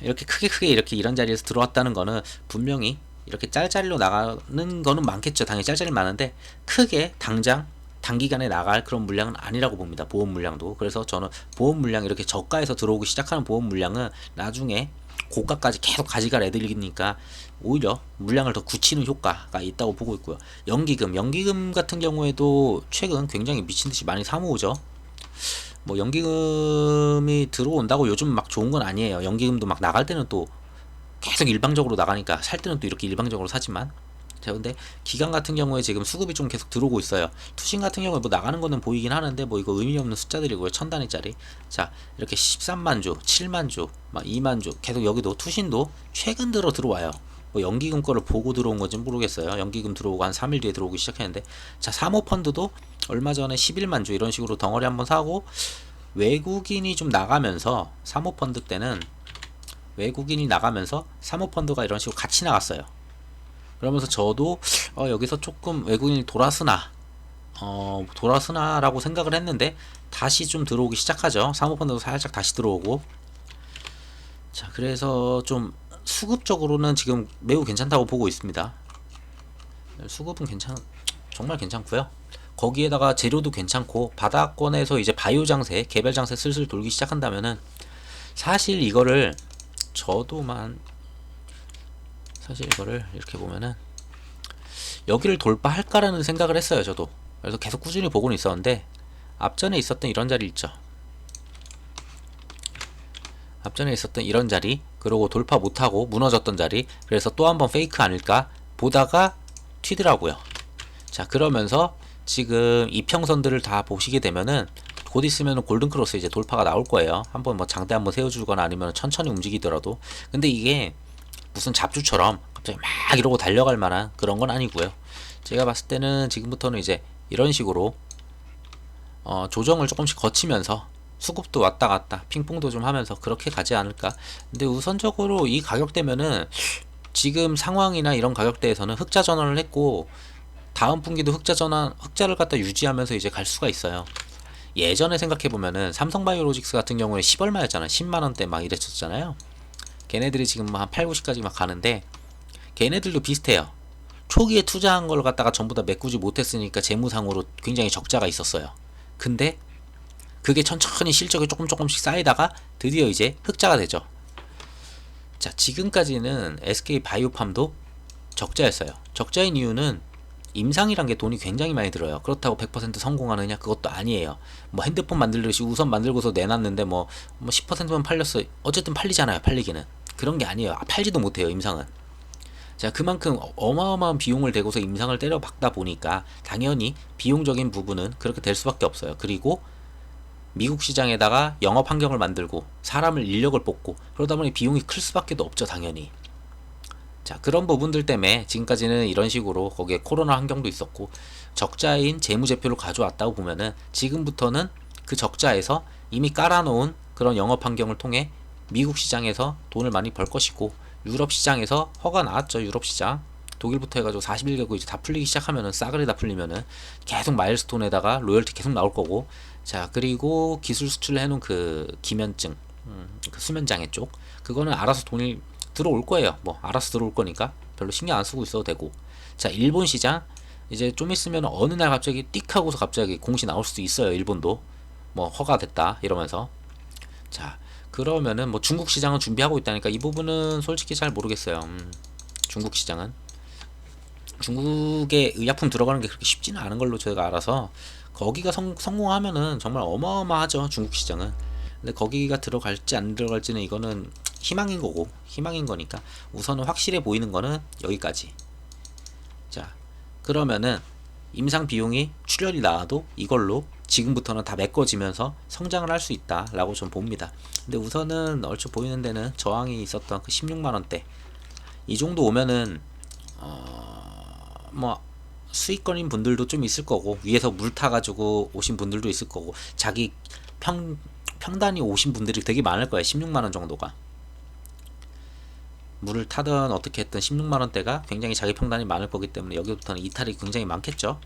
이렇게 크게 이렇게 이런 자리에서 들어왔다는 거는 분명히 이렇게 짤짤이로 나가는 거는 많겠죠. 당연히 짤짤이 많은데 크게 당장 단기간에 나갈 그런 물량은 아니라고 봅니다. 보험 물량도. 그래서 저는 보험 물량 이렇게 저가에서 들어오기 시작하는 보험 물량은 나중에 고가까지 계속 가져갈 애들이니까 오히려 물량을 더 굳히는 효과가 있다고 보고 있고요. 연기금 같은 경우에도 최근 굉장히 미친듯이 많이 사모으죠. 뭐 연기금이 들어온다고 요즘 막 좋은 건 아니에요. 연기금도 막 나갈 때는 또 계속 일방적으로 나가니까 살 때는 또 이렇게 일방적으로 사지만, 자 근데 기간 같은 경우에 지금 수급이 좀 계속 들어오고 있어요. 투신 같은 경우에 뭐 나가는 거는 보이긴 하는데 뭐 이거 의미 없는 숫자들이고요. 천 단위짜리. 자 이렇게 13만 주, 7만 주, 막 2만 주 계속 여기도 투신도 최근 들어 들어와요. 뭐 연기금 거를 보고 들어온 건지 모르겠어요. 연기금 들어오고 한 3일 뒤에 들어오기 시작했는데, 자 사모펀드도 얼마 전에 11만 주 이런 식으로 덩어리 한번 사고, 외국인이 좀 나가면서 사모펀드 때는 외국인이 나가면서 사모펀드가 이런 식으로 같이 나갔어요. 그러면서 저도 여기서 조금 외국인이 돌아서나라고 생각을 했는데, 다시 좀 들어오기 시작하죠. 사모펀드도 살짝 다시 들어오고. 자 그래서 좀 수급적으로는 지금 매우 괜찮다고 보고 있습니다. 수급은 정말 괜찮고요. 거기에다가 재료도 괜찮고, 바닥권에서 이제 바이오 장세, 개별 장세 슬슬 돌기 시작한다면은, 사실 이거를 저도만 사실 이거를 이렇게 보면은 여기를 돌파할까라는 생각을 했어요. 저도. 그래서 계속 꾸준히 보고는 있었는데, 앞전에 있었던 이런 자리 있죠. 앞전에 있었던 이런 자리, 그리고 돌파 못하고 무너졌던 자리, 그래서 또 한번 페이크 아닐까 보다가 튀더라고요. 자 그러면서 지금 이평선들을 다 보시게 되면은 곧 있으면 골든크로스 이제 돌파가 나올 거예요. 한번 뭐 장대 한번 세워주거나 아니면 천천히 움직이더라도. 근데 이게 무슨 잡주처럼 갑자기 막 이러고 달려갈 만한 그런 건 아니고요. 제가 봤을 때는 지금부터는 이제 이런 식으로 조정을 조금씩 거치면서 수급도 왔다 갔다 핑퐁도 좀 하면서 그렇게 가지 않을까. 근데 우선적으로 이 가격대면은 지금 상황이나 이런 가격대에서는 흑자 전환을 했고, 다음 분기도 흑자를 갖다 유지하면서 이제 갈 수가 있어요. 예전에 생각해보면은 삼성바이오로직스 같은 경우에 10얼마였잖아요. 10만원대 막 이랬었잖아요. 걔네들이 지금 한 8, 90까지 막 가는데, 걔네들도 비슷해요. 초기에 투자한 걸 갖다가 전부 다 메꾸지 못했으니까 재무상으로 굉장히 적자가 있었어요. 근데 그게 천천히 실적이 조금씩 쌓이다가 드디어 이제 흑자가 되죠. 자 지금까지는 SK바이오팜도 적자였어요. 적자인 이유는 임상이란 게 돈이 굉장히 많이 들어요. 그렇다고 100% 성공하느냐? 그것도 아니에요. 뭐 핸드폰 만들듯이 우선 만들고서 내놨는데 뭐 10%만 팔렸어. 어쨌든 팔리잖아요. 팔리기는. 그런 게 아니에요. 팔지도 못해요. 임상은. 자 그만큼 어마어마한 비용을 대고서 임상을 때려 박다 보니까 당연히 비용적인 부분은 그렇게 될 수밖에 없어요. 그리고 미국 시장에다가 영업 환경을 만들고 사람을 인력을 뽑고 그러다 보니 비용이 클 수밖에 없죠. 당연히. 자 그런 부분들 때문에 지금까지는 이런 식으로, 거기에 코로나 환경도 있었고 적자인 재무제표를 가져왔다고 보면은, 지금부터는 그 적자에서 이미 깔아놓은 그런 영업 환경을 통해 미국 시장에서 돈을 많이 벌 것이고, 유럽 시장에서 허가 나왔죠. 유럽 시장 독일부터 해가지고 41개국 이제 다 풀리기 시작하면은, 싸그리 다 풀리면은 계속 마일스톤에다가 로열티 계속 나올 거고. 자 그리고 기술 수출을 해놓은 그 기면증, 그 수면장애 쪽, 그거는 알아서 돈이 들어올 거예요. 뭐 알아서 들어올 거니까 별로 신경 안 쓰고 있어도 되고. 자 일본 시장 이제 좀 있으면 어느 날 갑자기 띡 하고서 갑자기 공시 나올 수도 있어요. 일본도 뭐 허가됐다 이러면서. 자 그러면은 뭐 중국 시장은 준비하고 있다니까, 이 부분은 솔직히 잘 모르겠어요. 중국 시장은, 중국에 의약품 들어가는 게 그렇게 쉽지는 않은 걸로 제가 알아서, 거기가 성공하면은 정말 어마어마하죠. 중국 시장은. 근데 거기가 들어갈지 안 들어갈지는 이거는 희망인 거고, 희망인 거니까 우선은 확실해 보이는 거는 여기까지. 자 그러면은 임상 비용이 출혈이 나와도 이걸로 지금부터는 다 메꿔지면서 성장을 할 수 있다 라고 좀 봅니다. 근데 우선은 얼추 보이는 데는 저항이 있었던 그 16만원대 이 정도 오면은 뭐 수익권인 분들도 좀 있을 거고, 위에서 물 타가지고 오신 분들도 있을 거고, 자기 평단이 오신 분들이 되게 많을 거예요. 16만원 정도가 물을 타든 어떻게 했든 16만원대가 굉장히 자기 평단이 많을 거기 때문에 여기부터는 이탈이 굉장히 많겠죠.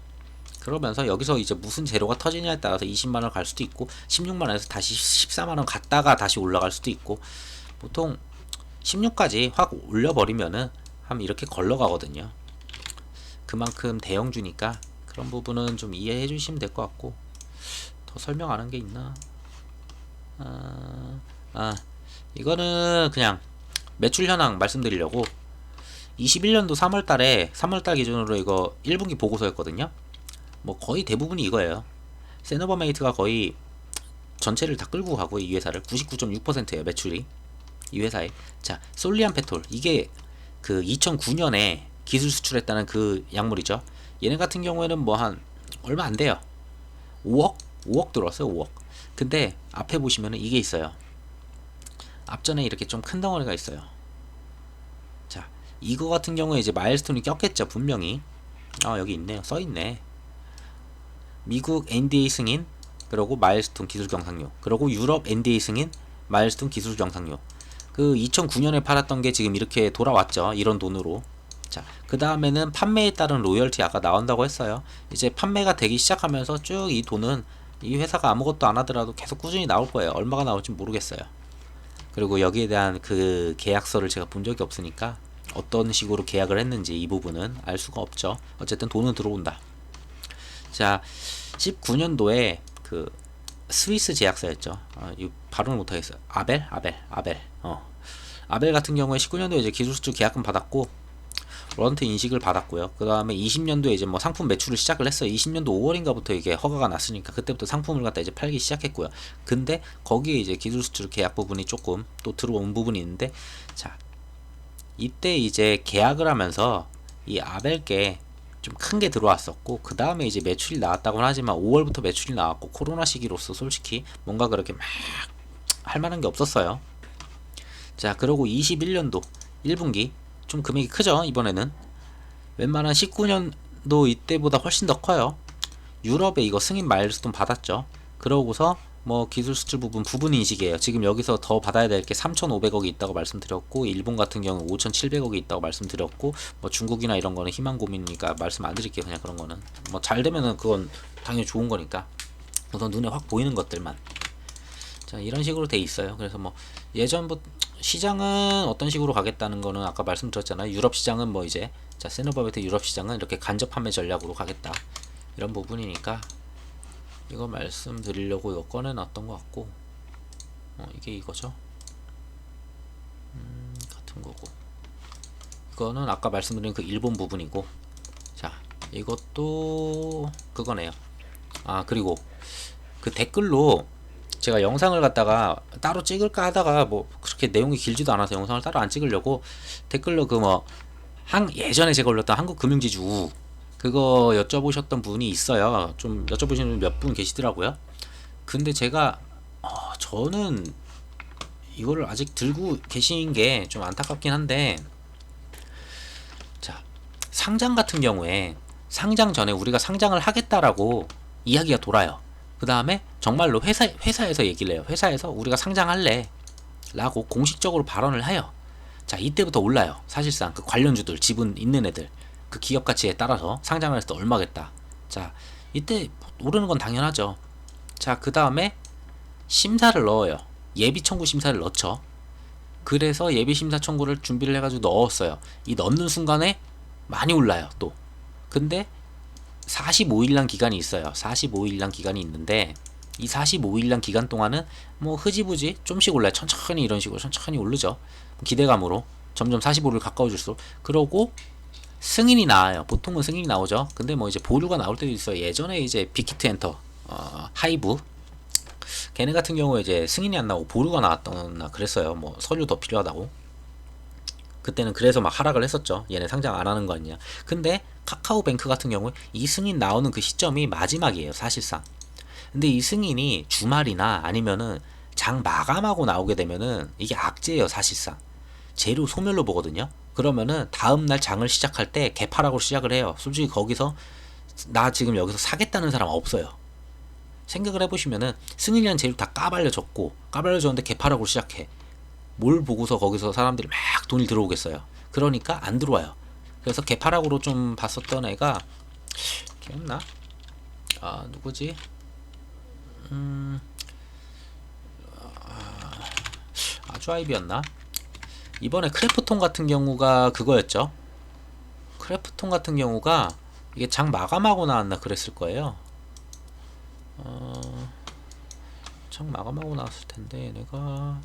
그러면서 여기서 이제 무슨 재료가 터지냐에 따라서 20만원 갈 수도 있고, 16만원에서 다시 14만원 갔다가 다시 올라갈 수도 있고, 보통 16까지 확 올려버리면은 한 이렇게 걸러가거든요. 그만큼 대형주니까 그런 부분은 좀 이해해 주시면 될 것 같고. 더 설명하는 게 있나? 이거는 그냥 매출 현황 말씀드리려고, 21년도 3월달 기준으로 이거 1분기 보고서였거든요. 뭐 거의 대부분이 이거예요. 세노버메이트가 거의 전체를 다 끌고 가고 이 회사를 99.6%예요 매출이 이 회사에. 자 솔리안 페톨 이게 그 2009년에 기술 수출했다는 그 약물이죠. 얘네 같은 경우에는 뭐 한 얼마 안 돼요. 5억 들어왔어요. 5억. 근데 앞에 보시면은 이게 있어요. 앞전에 이렇게 좀 큰 덩어리가 있어요. 자 이거 같은 경우에 이제 마일스톤이 꼈겠죠 분명히. 여기 있네요. 써있네. 미국 NDA 승인, 그리고 마일스톤 기술 경상료, 그리고 유럽 NDA 승인, 마일스톤 기술 경상료. 그 2009년에 팔았던 게 지금 이렇게 돌아왔죠. 이런 돈으로. 자, 그 다음에는 판매에 따른 로열티 아까 나온다고 했어요. 이제 판매가 되기 시작하면서 쭉 이 돈은 이 회사가 아무것도 안 하더라도 계속 꾸준히 나올 거예요. 얼마가 나올지 모르겠어요. 그리고 여기에 대한 그 계약서를 제가 본 적이 없으니까 어떤 식으로 계약을 했는지 이 부분은 알 수가 없죠. 어쨌든 돈은 들어온다. 자, 19년도에 그 스위스 제약사였죠. 이 발음을 못하겠어요. 아벨. 아벨 같은 경우에 19년도에 이제 기술 수출 계약금 받았고 로런트 인식을 받았고요. 그 다음에 20년도에 이제 뭐 상품 매출을 시작을 했어요. 20년도 5월인가부터 이게 허가가 났으니까 그때부터 상품을 갖다 이제 팔기 시작했고요. 근데 거기에 이제 기술 수출 계약 부분이 조금 또 들어온 부분이 있는데, 자 이때 이제 계약을 하면서 이 아벨께 좀 큰 게 들어왔었고, 그 다음에 이제 매출이 나왔다고는 하지만 5월부터 매출이 나왔고 코로나 시기로서 솔직히 뭔가 그렇게 막 할 만한 게 없었어요. 자 그리고 21년도 1분기 좀 금액이 크죠. 이번에는 웬만한 19년도 이때보다 훨씬 더 커요. 유럽에 이거 승인 마일스톤 받았죠. 그러고서 뭐 기술 수출 부분 인식이에요. 지금 여기서 더 받아야 될 게 3,500억이 있다고 말씀드렸고, 일본 같은 경우 5,700억이 있다고 말씀드렸고, 뭐 중국이나 이런 거는 희망 고민이니까 말씀 안 드릴게요. 그냥 그런 거는 뭐 잘 되면은 그건 당연히 좋은 거니까 우선 눈에 확 보이는 것들만. 자 이런 식으로 돼 있어요. 그래서 뭐 예전부터 시장은 어떤 식으로 가겠다는 거는 아까 말씀드렸잖아요. 유럽 시장은 뭐 이제 자 세노바베트 유럽 시장은 이렇게 간접 판매 전략으로 가겠다 이런 부분이니까 이거 말씀드리려고 이거 꺼내놨던 것 같고, 이게 이거죠. 같은 거고, 이거는 아까 말씀드린 그 일본 부분이고, 자 이것도 그거네요. 그리고 그 댓글로 제가 영상을 갖다가 따로 찍을까 하다가 뭐 그렇게 내용이 길지도 않아서 영상을 따로 안 찍으려고 댓글로 그 뭐 예전에 제가 올렸던 한국금융지주 그거 여쭤보셨던 분이 있어요. 좀 여쭤보시는 몇 분 계시더라고요. 근데 제가 저는 이거를 아직 들고 계신 게 좀 안타깝긴 한데, 자 상장 같은 경우에 상장 전에 우리가 상장을 하겠다라고 이야기가 돌아요. 그 다음에 정말로 회사에서 얘기를 해요. 회사에서 우리가 상장할래 라고 공식적으로 발언을 해요. 자 이때부터 올라요. 사실상 그 관련주들 지분 있는 애들 그 기업 가치에 따라서 상장을 했을 때 얼마겠다. 자 이때 오르는 건 당연하죠. 자 그 다음에 심사를 넣어요. 예비 청구 심사를 넣죠. 그래서 예비 심사 청구를 준비를 해가지고 넣었어요. 이 넣는 순간에 많이 올라요 또. 근데 45일간 기간이 있어요. 45일간 기간이 있는데 이 45일간 기간 동안은 뭐 흐지부지 좀씩 올라요. 천천히 이런 식으로 천천히 오르죠. 기대감으로 점점 45를 가까워질수록. 그러고 승인이 나와요. 보통은 승인이 나오죠. 근데 뭐 이제 보류가 나올 때도 있어요. 예전에 이제 빅히트 엔터, 하이브 걔네 같은 경우에 이제 승인이 안 나오고 보류가 나왔거나 그랬어요. 뭐 서류 더 필요하다고. 그때는 그래서 막 하락을 했었죠. 얘네 상장 안 하는 거 아니냐. 근데 카카오뱅크 같은 경우에 이 승인 나오는 그 시점이 마지막이에요. 사실상. 근데 이 승인이 주말이나 아니면은 장 마감하고 나오게 되면은 이게 악재예요. 사실상. 재료 소멸로 보거든요. 그러면은 다음날 장을 시작할 때 개파락으로 시작을 해요. 솔직히 거기서 나 지금 여기서 사겠다는 사람 없어요. 생각을 해보시면은 승인이란 재료 다 까발려졌고 까발려졌는데 개파락으로 시작해. 뭘 보고서 거기서 사람들이 막 돈이 들어오겠어요. 그러니까 안 들어와요. 그래서 개파락으로 좀 봤었던 애가 기억나? 누구지? 아주아이비였나? 이번에 크래프톤 같은 경우가 그거였죠. 크래프톤 같은 경우가 이게 장 마감하고 나왔나 그랬을 거예요. 장 마감하고 나왔을 텐데 내가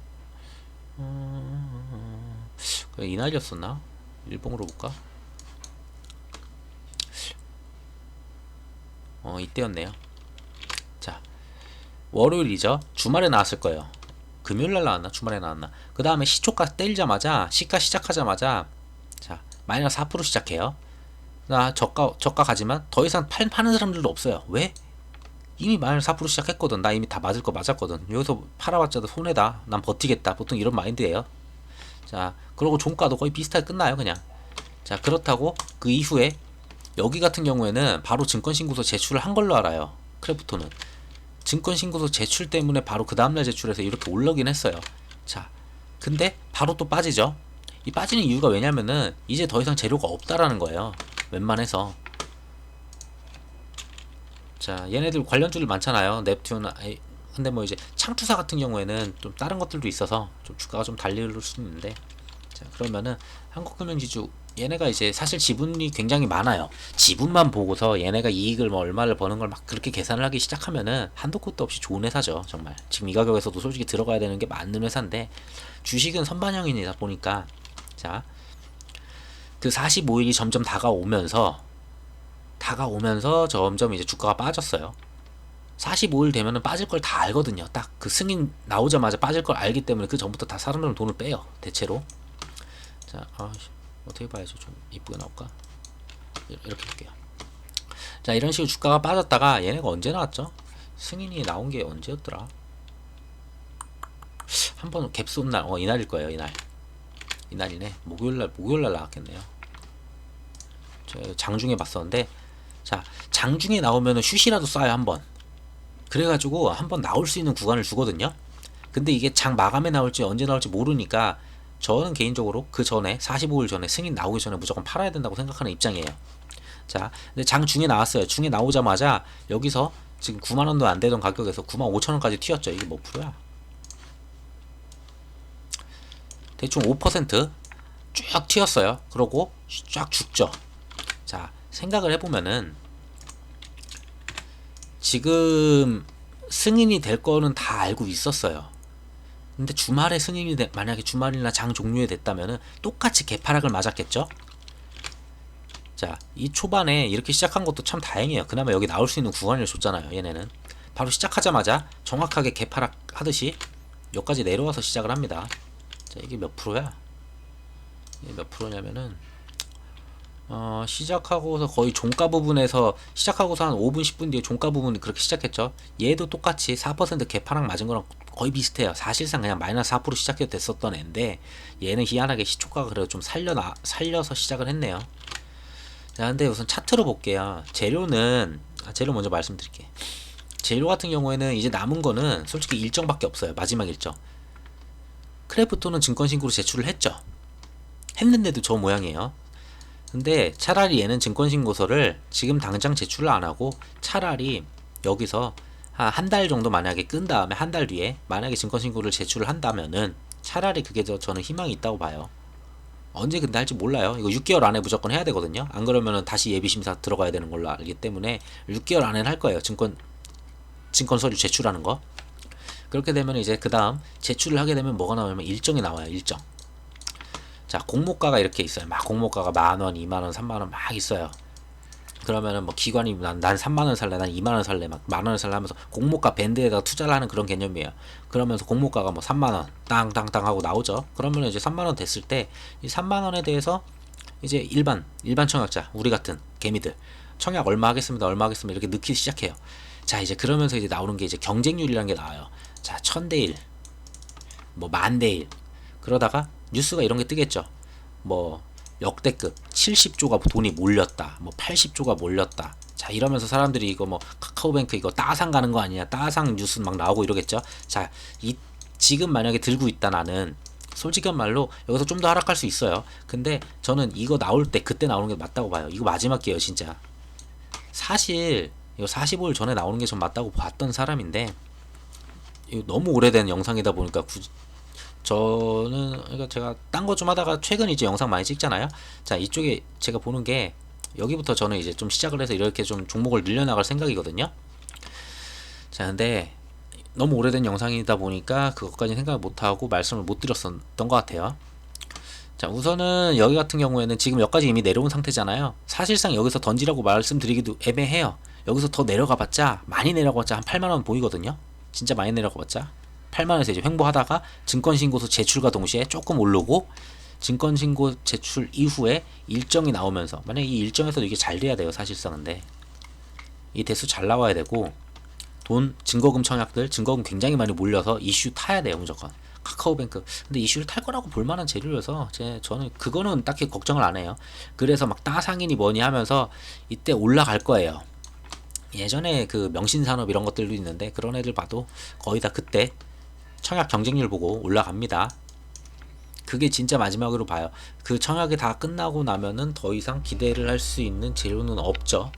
이날이었었나? 일봉으로 볼까? 이때였네요. 자 월요일이죠. 주말에 나왔을 거예요. 금요일날 나왔나? 주말에 나왔나? 그 다음에 시초가 때리자마자, 시가 시작하자마자, 자, 마이너스 4% 시작해요. 나 저가 가지만 더 이상 파는 사람들도 없어요. 왜? 이미 마이너스 4% 시작했거든. 나 이미 다 맞을 거 맞았거든. 여기서 팔아봤자 손해다. 난 버티겠다. 보통 이런 마인드예요. 자, 그러고 종가도 거의 비슷하게 끝나요, 그냥. 자, 그렇다고 그 이후에 여기 같은 경우에는 바로 증권신고서 제출을 한 걸로 알아요. 크래프톤은. 증권신고서 제출 때문에 바로 그 다음날 제출해서 이렇게 올라오긴 했어요. 자, 근데 바로 또 빠지죠. 이 빠지는 이유가 왜냐면은 이제 더 이상 재료가 없다라는 거예요. 웬만해서. 자, 얘네들 관련주들 많잖아요. 넵튠. 근데 뭐 이제 창투사 같은 경우에는 좀 다른 것들도 있어서 좀 주가가 좀 달릴 수 있는데, 자, 그러면은 한국금융지주 얘네가 이제 사실 지분이 굉장히 많아요. 지분만 보고서 얘네가 이익을 뭐 얼마를 버는 걸 막 그렇게 계산을 하기 시작하면은 한도 끝도 없이 좋은 회사죠, 정말. 지금 이 가격에서도 솔직히 들어가야 되는 게 맞는 회사인데, 주식은 선반영이다 보니까, 자, 그 45일이 점점 다가오면서 점점 이제 주가가 빠졌어요. 45일 되면은 빠질 걸 다 알거든요. 딱 그 승인 나오자마자 빠질 걸 알기 때문에 그 전부터 다 사람들은 돈을 빼요, 대체로. 자, 어떻게 봐야지 좀 이쁘게 나올까? 이렇게 볼게요. 자, 이런 식으로 주가가 빠졌다가 얘네가 언제 나왔죠? 승인이 나온 게 언제였더라? 한번 갭스 온 날, 이날일 거예요, 이날. 이날이네. 목요일날 나왔겠네요. 저 장중에 봤었는데, 자, 장중에 나오면은 슛이라도 쏴요, 한번. 그래가지고 한번 나올 수 있는 구간을 주거든요. 근데 이게 장 마감에 나올지 언제 나올지 모르니까 저는 개인적으로 그 전에 45일 전에 승인 나오기 전에 무조건 팔아야 된다고 생각하는 입장이에요. 자, 근데 장 중에 나왔어요. 중에 나오자마자 여기서 지금 9만원도 안 되던 가격에서 9만 5천원까지 튀었죠. 이게 몇 프로야? 대충 5%쭉 튀었어요. 그러고 쫙 죽죠. 자, 생각을 해보면은 지금 승인이 될 거는 다 알고 있었어요. 근데 주말에 승인이 만약에 주말이나 장 종료에 됐다면은 똑같이 개파락을 맞았겠죠? 자, 이 초반에 이렇게 시작한 것도 참 다행이에요. 그나마 여기 나올 수 있는 구간을 줬잖아요, 얘네는. 바로 시작하자마자 정확하게 개파락 하듯이 여기까지 내려와서 시작을 합니다. 자, 이게 몇 프로야? 이게 몇 프로냐면은 시작하고서 거의 종가 부분에서 시작하고서 한 5분 10분 뒤에 종가 부분이 그렇게 시작했죠. 얘도 똑같이 4% 개파락 맞은 거랑 거의 비슷해요. 사실상 그냥 마이너스 4% 시작해도 됐었던 애인데 얘는 희한하게 시초가가 그래도 좀 살려서 시작을 했네요. 자, 근데 우선 차트로 볼게요. 재료는 재료 먼저 말씀드릴게요. 재료 같은 경우에는 이제 남은 거는 솔직히 일정밖에 없어요. 마지막 일정. 크래프톤은 증권신고로 제출을 했는데도 저 모양이에요. 근데 차라리 얘는 증권신고서를 지금 당장 제출을 안하고 차라리 여기서 한 달 정도 만약에 끈 다음에 한 달 뒤에 만약에 증권신고를 제출을 한다면은 차라리 그게 저는 희망이 있다고 봐요. 언제 근데 할지 몰라요. 이거 6개월 안에 무조건 해야 되거든요. 안 그러면은 다시 예비심사 들어가야 되는 걸로 알기 때문에 6개월 안에는 할 거예요. 증권 서류 제출하는 거. 그렇게 되면 이제 그 다음 제출을 하게 되면 뭐가 나오냐면 일정이 나와요. 일정. 자, 공모가가 이렇게 있어요. 막 공모가가 만원, 2만원, 3만원 막 있어요. 그러면은 뭐 기관이 난 3만원 살래, 난 2만원 살래, 막 만원을 살래 하면서 공모가 밴드에다가 투자를 하는 그런 개념이에요. 그러면서 공모가가 뭐 3만원 땅땅땅 하고 나오죠. 그러면 이제 3만원 됐을 때 이 3만원에 대해서 이제 일반 청약자, 우리 같은 개미들 청약 얼마 하겠습니다, 얼마 하겠습니다 이렇게 넣기 시작해요. 자, 이제 그러면서 이제 나오는 게 이제 경쟁률이라는 게 나와요. 자, 1000대1 뭐 10,000대1 그러다가 뉴스가 이런 게 뜨겠죠. 뭐 역대급 70조가 돈이 몰렸다, 뭐 80조가 몰렸다. 자, 이러면서 사람들이 이거 뭐 카카오뱅크 이거 따상 가는 거 아니냐, 따상 뉴스 막 나오고 이러겠죠. 자, 지금 만약에 들고 있다 나는 솔직한 말로 여기서 좀 더 하락할 수 있어요. 근데 저는 이거 나올 때 그때 나오는 게 맞다고 봐요. 이거 마지막 기회예요, 진짜. 사실 이거 45일 전에 나오는 게 좀 맞다고 봤던 사람인데 이거 너무 오래된 영상이다 보니까 저는 그러니까 제가 딴 거 좀 하다가 최근 이제 영상 많이 찍잖아요. 자, 이쪽에 제가 보는 게 여기부터 저는 이제 좀 시작을 해서 이렇게 좀 종목을 늘려나갈 생각이거든요. 자, 근데 너무 오래된 영상이다 보니까 그것까지 생각을 못하고 말씀을 못 드렸었던 것 같아요. 자, 우선은 여기 같은 경우에는 지금 여기까지 이미 내려온 상태잖아요. 사실상 여기서 던지라고 말씀드리기도 애매해요. 여기서 더 내려가봤자 많이 내려가봤자 한 8만원 보이거든요. 진짜 많이 내려가봤자 8만원에서 이제 횡보하다가 증권신고서 제출과 동시에 조금 오르고 증권신고 제출 이후에 일정이 나오면서 만약에 이 일정에서도 이게 잘 돼야 돼요 사실상. 근데 이 대수 잘 나와야 되고 돈 증거금 청약들 증거금 굉장히 많이 몰려서 이슈 타야 돼요 무조건. 카카오뱅크 근데 이슈를 탈 거라고 볼만한 재료여서 저는 그거는 딱히 걱정을 안 해요. 그래서 막 따상이니 뭐니 하면서 이때 올라갈 거예요. 예전에 그 명신산업 이런 것들도 있는데 그런 애들 봐도 거의 다 그때 청약 경쟁률 보고 올라갑니다. 그게 진짜 마지막으로 봐요. 그 청약이 다 끝나고 나면은 더 이상 기대를 할 수 있는 재료는 없죠.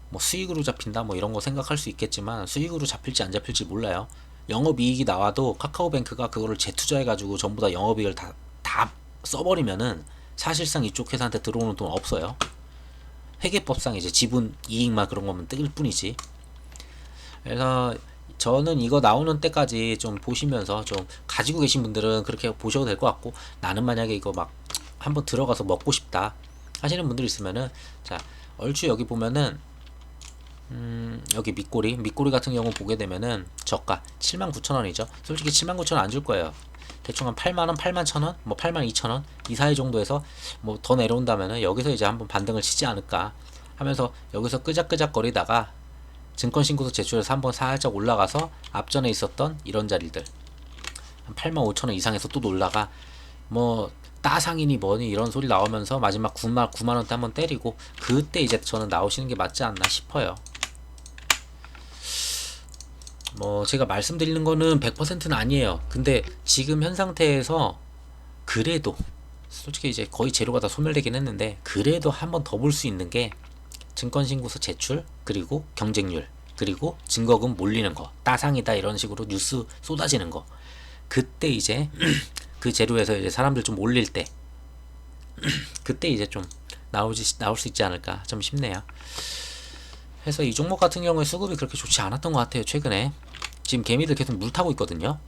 뭐 수익으로 잡힌다 뭐 이런 거 생각할 수 있겠지만 수익으로 잡힐지 안 잡힐지 몰라요. 영업이익이 나와도 카카오뱅크가 그거를 재투자해가지고 전부 다 영업이익을 다 써버리면은 사실상 이쪽 회사한테 들어오는 돈 없어요. 회계법상 이제 지분 이익만 그런 거면 뜰 뿐이지. 그래서 저는 이거 나오는 때까지 좀 보시면서 좀 가지고 계신 분들은 그렇게 보셔도 될 것 같고, 나는 만약에 이거 막 한번 들어가서 먹고 싶다 하시는 분들 있으면은, 자 얼추 여기 보면은 여기 밑꼬리 같은 경우 보게 되면은 저가 79,000원이죠. 솔직히 79,000원 안 줄 거예요. 대충 한 8만원, 81,000원, 뭐 82,000원 이 사이 정도에서 뭐 더 내려온다면은 여기서 이제 한번 반등을 치지 않을까 하면서 여기서 끄적끄적 거리다가 증권신고서 제출해서 한번 살짝 올라가서 앞전에 있었던 이런 자리들 한 85,000원 이상에서 또 올라가 뭐 따상이니 뭐니 이런 소리 나오면서 마지막 9만원대 한번 때리고 그때 이제 저는 나오시는 게 맞지 않나 싶어요. 뭐 제가 말씀드리는 거는 100%는 아니에요. 근데 지금 현 상태에서 그래도 솔직히 이제 거의 재료가 다 소멸되긴 했는데 그래도 한번 더 볼 수 있는 게 증권신고서 제출, 그리고 경쟁률, 그리고 증거금 몰리는 거, 따상이다 이런 식으로 뉴스 쏟아지는 거. 그때 이제 그 재료에서 이제 사람들 좀 올릴 때 그때 이제 좀 나올 수 있지 않을까 좀 싶네요. 그래서 이 종목 같은 경우에 수급이 그렇게 좋지 않았던 것 같아요. 최근에 지금 개미들 계속 물 타고 있거든요.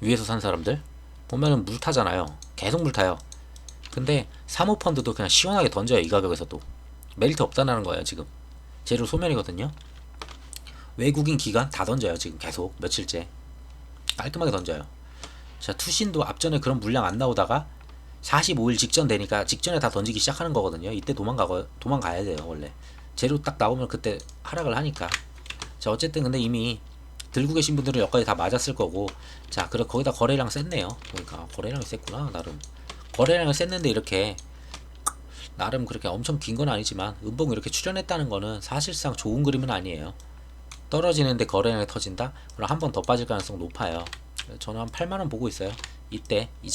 위에서 산 사람들 보면은 물 타잖아요. 계속 물 타요. 근데 사모펀드도 그냥 시원하게 던져요. 이 가격에서도 메리트 없다는 거예요. 지금 재료 소멸이거든요. 외국인 기관 다 던져요. 지금 계속 며칠째 깔끔하게 던져요. 자, 투신도 앞전에 그런 물량 안 나오다가 45일 직전 되니까 직전에 다 던지기 시작하는 거거든요. 이때 도망가야 돼요. 원래 재료 딱 나오면 그때 하락을 하니까. 자, 어쨌든 근데 이미 들고 계신 분들은 여기까지 다 맞았을 거고, 자, 그래 거기다 거래량 셌네요. 그러니까 거래량이 셌구나. 나름 거래량을 셌는데 이렇게 나름 그렇게 엄청 긴 건 아니지만 음봉 이렇게 출현했다는 거는 사실상 좋은 그림은 아니에요. 떨어지는데 거래량이 터진다? 그럼 한 번 더 빠질 가능성 높아요. 저는 한 8만원 보고 있어요. 이때 이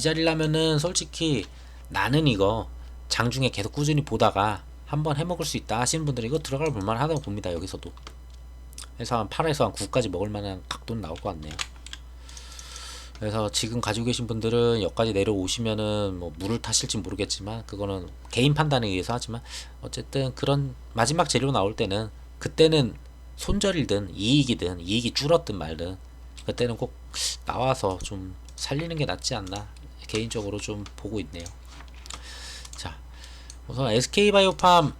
자리라면은 솔직히 나는 이거 장중에 계속 꾸준히 보다가 한번 해먹을 수 있다 하시는 분들은 이거 들어갈 볼만 하다고 봅니다. 여기서도 그래서 한 8에서 한 9까지 먹을 만한 각도는 나올 것 같네요. 그래서 지금 가지고 계신 분들은 여기까지 내려오시면은 뭐 물을 타실지 모르겠지만 그거는 개인 판단에 의해서 하지만, 어쨌든 그런 마지막 재료 나올 때는 그때는 손절이든 이익이든 이익이 줄었든 말든 그때는 꼭 나와서 좀 살리는 게 낫지 않나 개인적으로 좀 보고 있네요. 자, 우선 SK바이오팜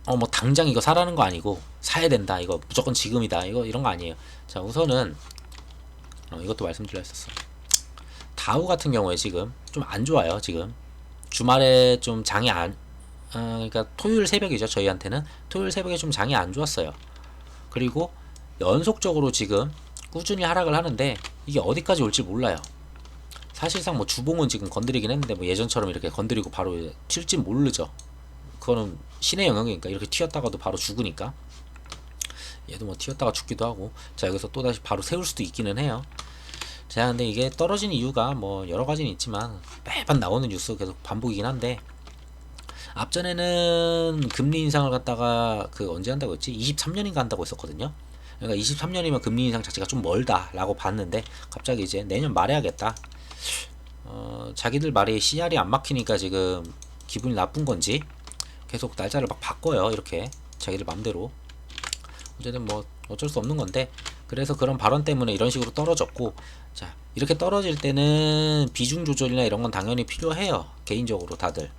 뭐 당장 이거 사라는 거 아니고 사야 된다 이거 무조건 지금이다 이거 이런 거 아니에요. 자, 우선은 이것도 말씀드려 했었어. 다우 같은 경우에 지금 좀 안 좋아요. 지금 주말에 좀 장이 그러니까 토요일 새벽이죠. 저희한테는 토요일 새벽에 좀 장이 안 좋았어요. 그리고 연속적으로 지금 꾸준히 하락을 하는데 이게 어디까지 올지 몰라요. 사실상 뭐 주봉은 지금 건드리긴 했는데 뭐 예전처럼 이렇게 건드리고 바로 튈지 모르죠. 그거는 신의 영역이니까. 이렇게 튀었다가도 바로 죽으니까. 얘도 뭐 튀었다가 죽기도 하고. 자, 여기서 또다시 바로 세울 수도 있기는 해요. 자, 근데 이게 떨어진 이유가 뭐 여러 가지는 있지만 매번 나오는 뉴스 계속 반복이긴 한데, 앞전에는 금리 인상을 갖다가 그 언제 한다고 했지? 23년인가 한다고 했었거든요. 그러니까 23년이면 금리 인상 자체가 좀 멀다 라고 봤는데 갑자기 이제 내년 말에 하겠다. 자기들 말이 CR이 안 막히니까 지금 기분이 나쁜 건지 계속 날짜를 막 바꿔요. 이렇게 자기들 맘대로. 어쨌든 뭐 어쩔 수 없는 건데, 그래서 그런 발언 때문에 이런 식으로 떨어졌고, 자, 이렇게 떨어질 때는 비중 조절이나 이런 건 당연히 필요해요. 개인적으로 다들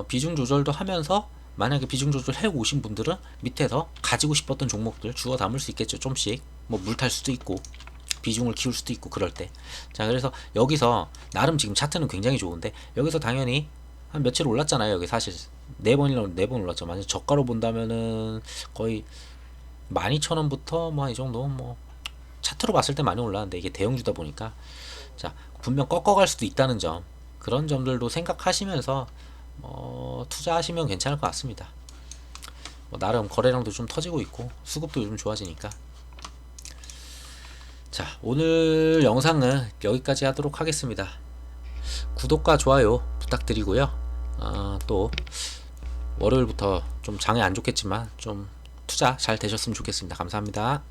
비중 조절도 하면서 만약에 비중 조절 해 오신 분들은 밑에서 가지고 싶었던 종목들 주워 담을 수 있겠죠. 좀씩 뭐 물 탈 수도 있고 비중을 키울 수도 있고 그럴 때. 자, 그래서 여기서 나름 지금 차트는 굉장히 좋은데 여기서 당연히 한 며칠 올랐잖아요. 여기 사실 네 번 올랐죠. 만약 저가로 본다면은 거의 12,000원부터 뭐 이 정도, 뭐 차트로 봤을 때 많이 올랐는데 이게 대형주다 보니까 자, 분명 꺾어갈 수도 있다는 점, 그런 점들도 생각하시면서 투자하시면 괜찮을 것 같습니다. 뭐 나름 거래량도 좀 터지고 있고 수급도 요즘 좋아지니까. 자, 오늘 영상은 여기까지 하도록 하겠습니다. 구독과 좋아요 부탁드리고요. 또 월요일부터 좀 장이 안 좋겠지만 좀 투자 잘 되셨으면 좋겠습니다. 감사합니다.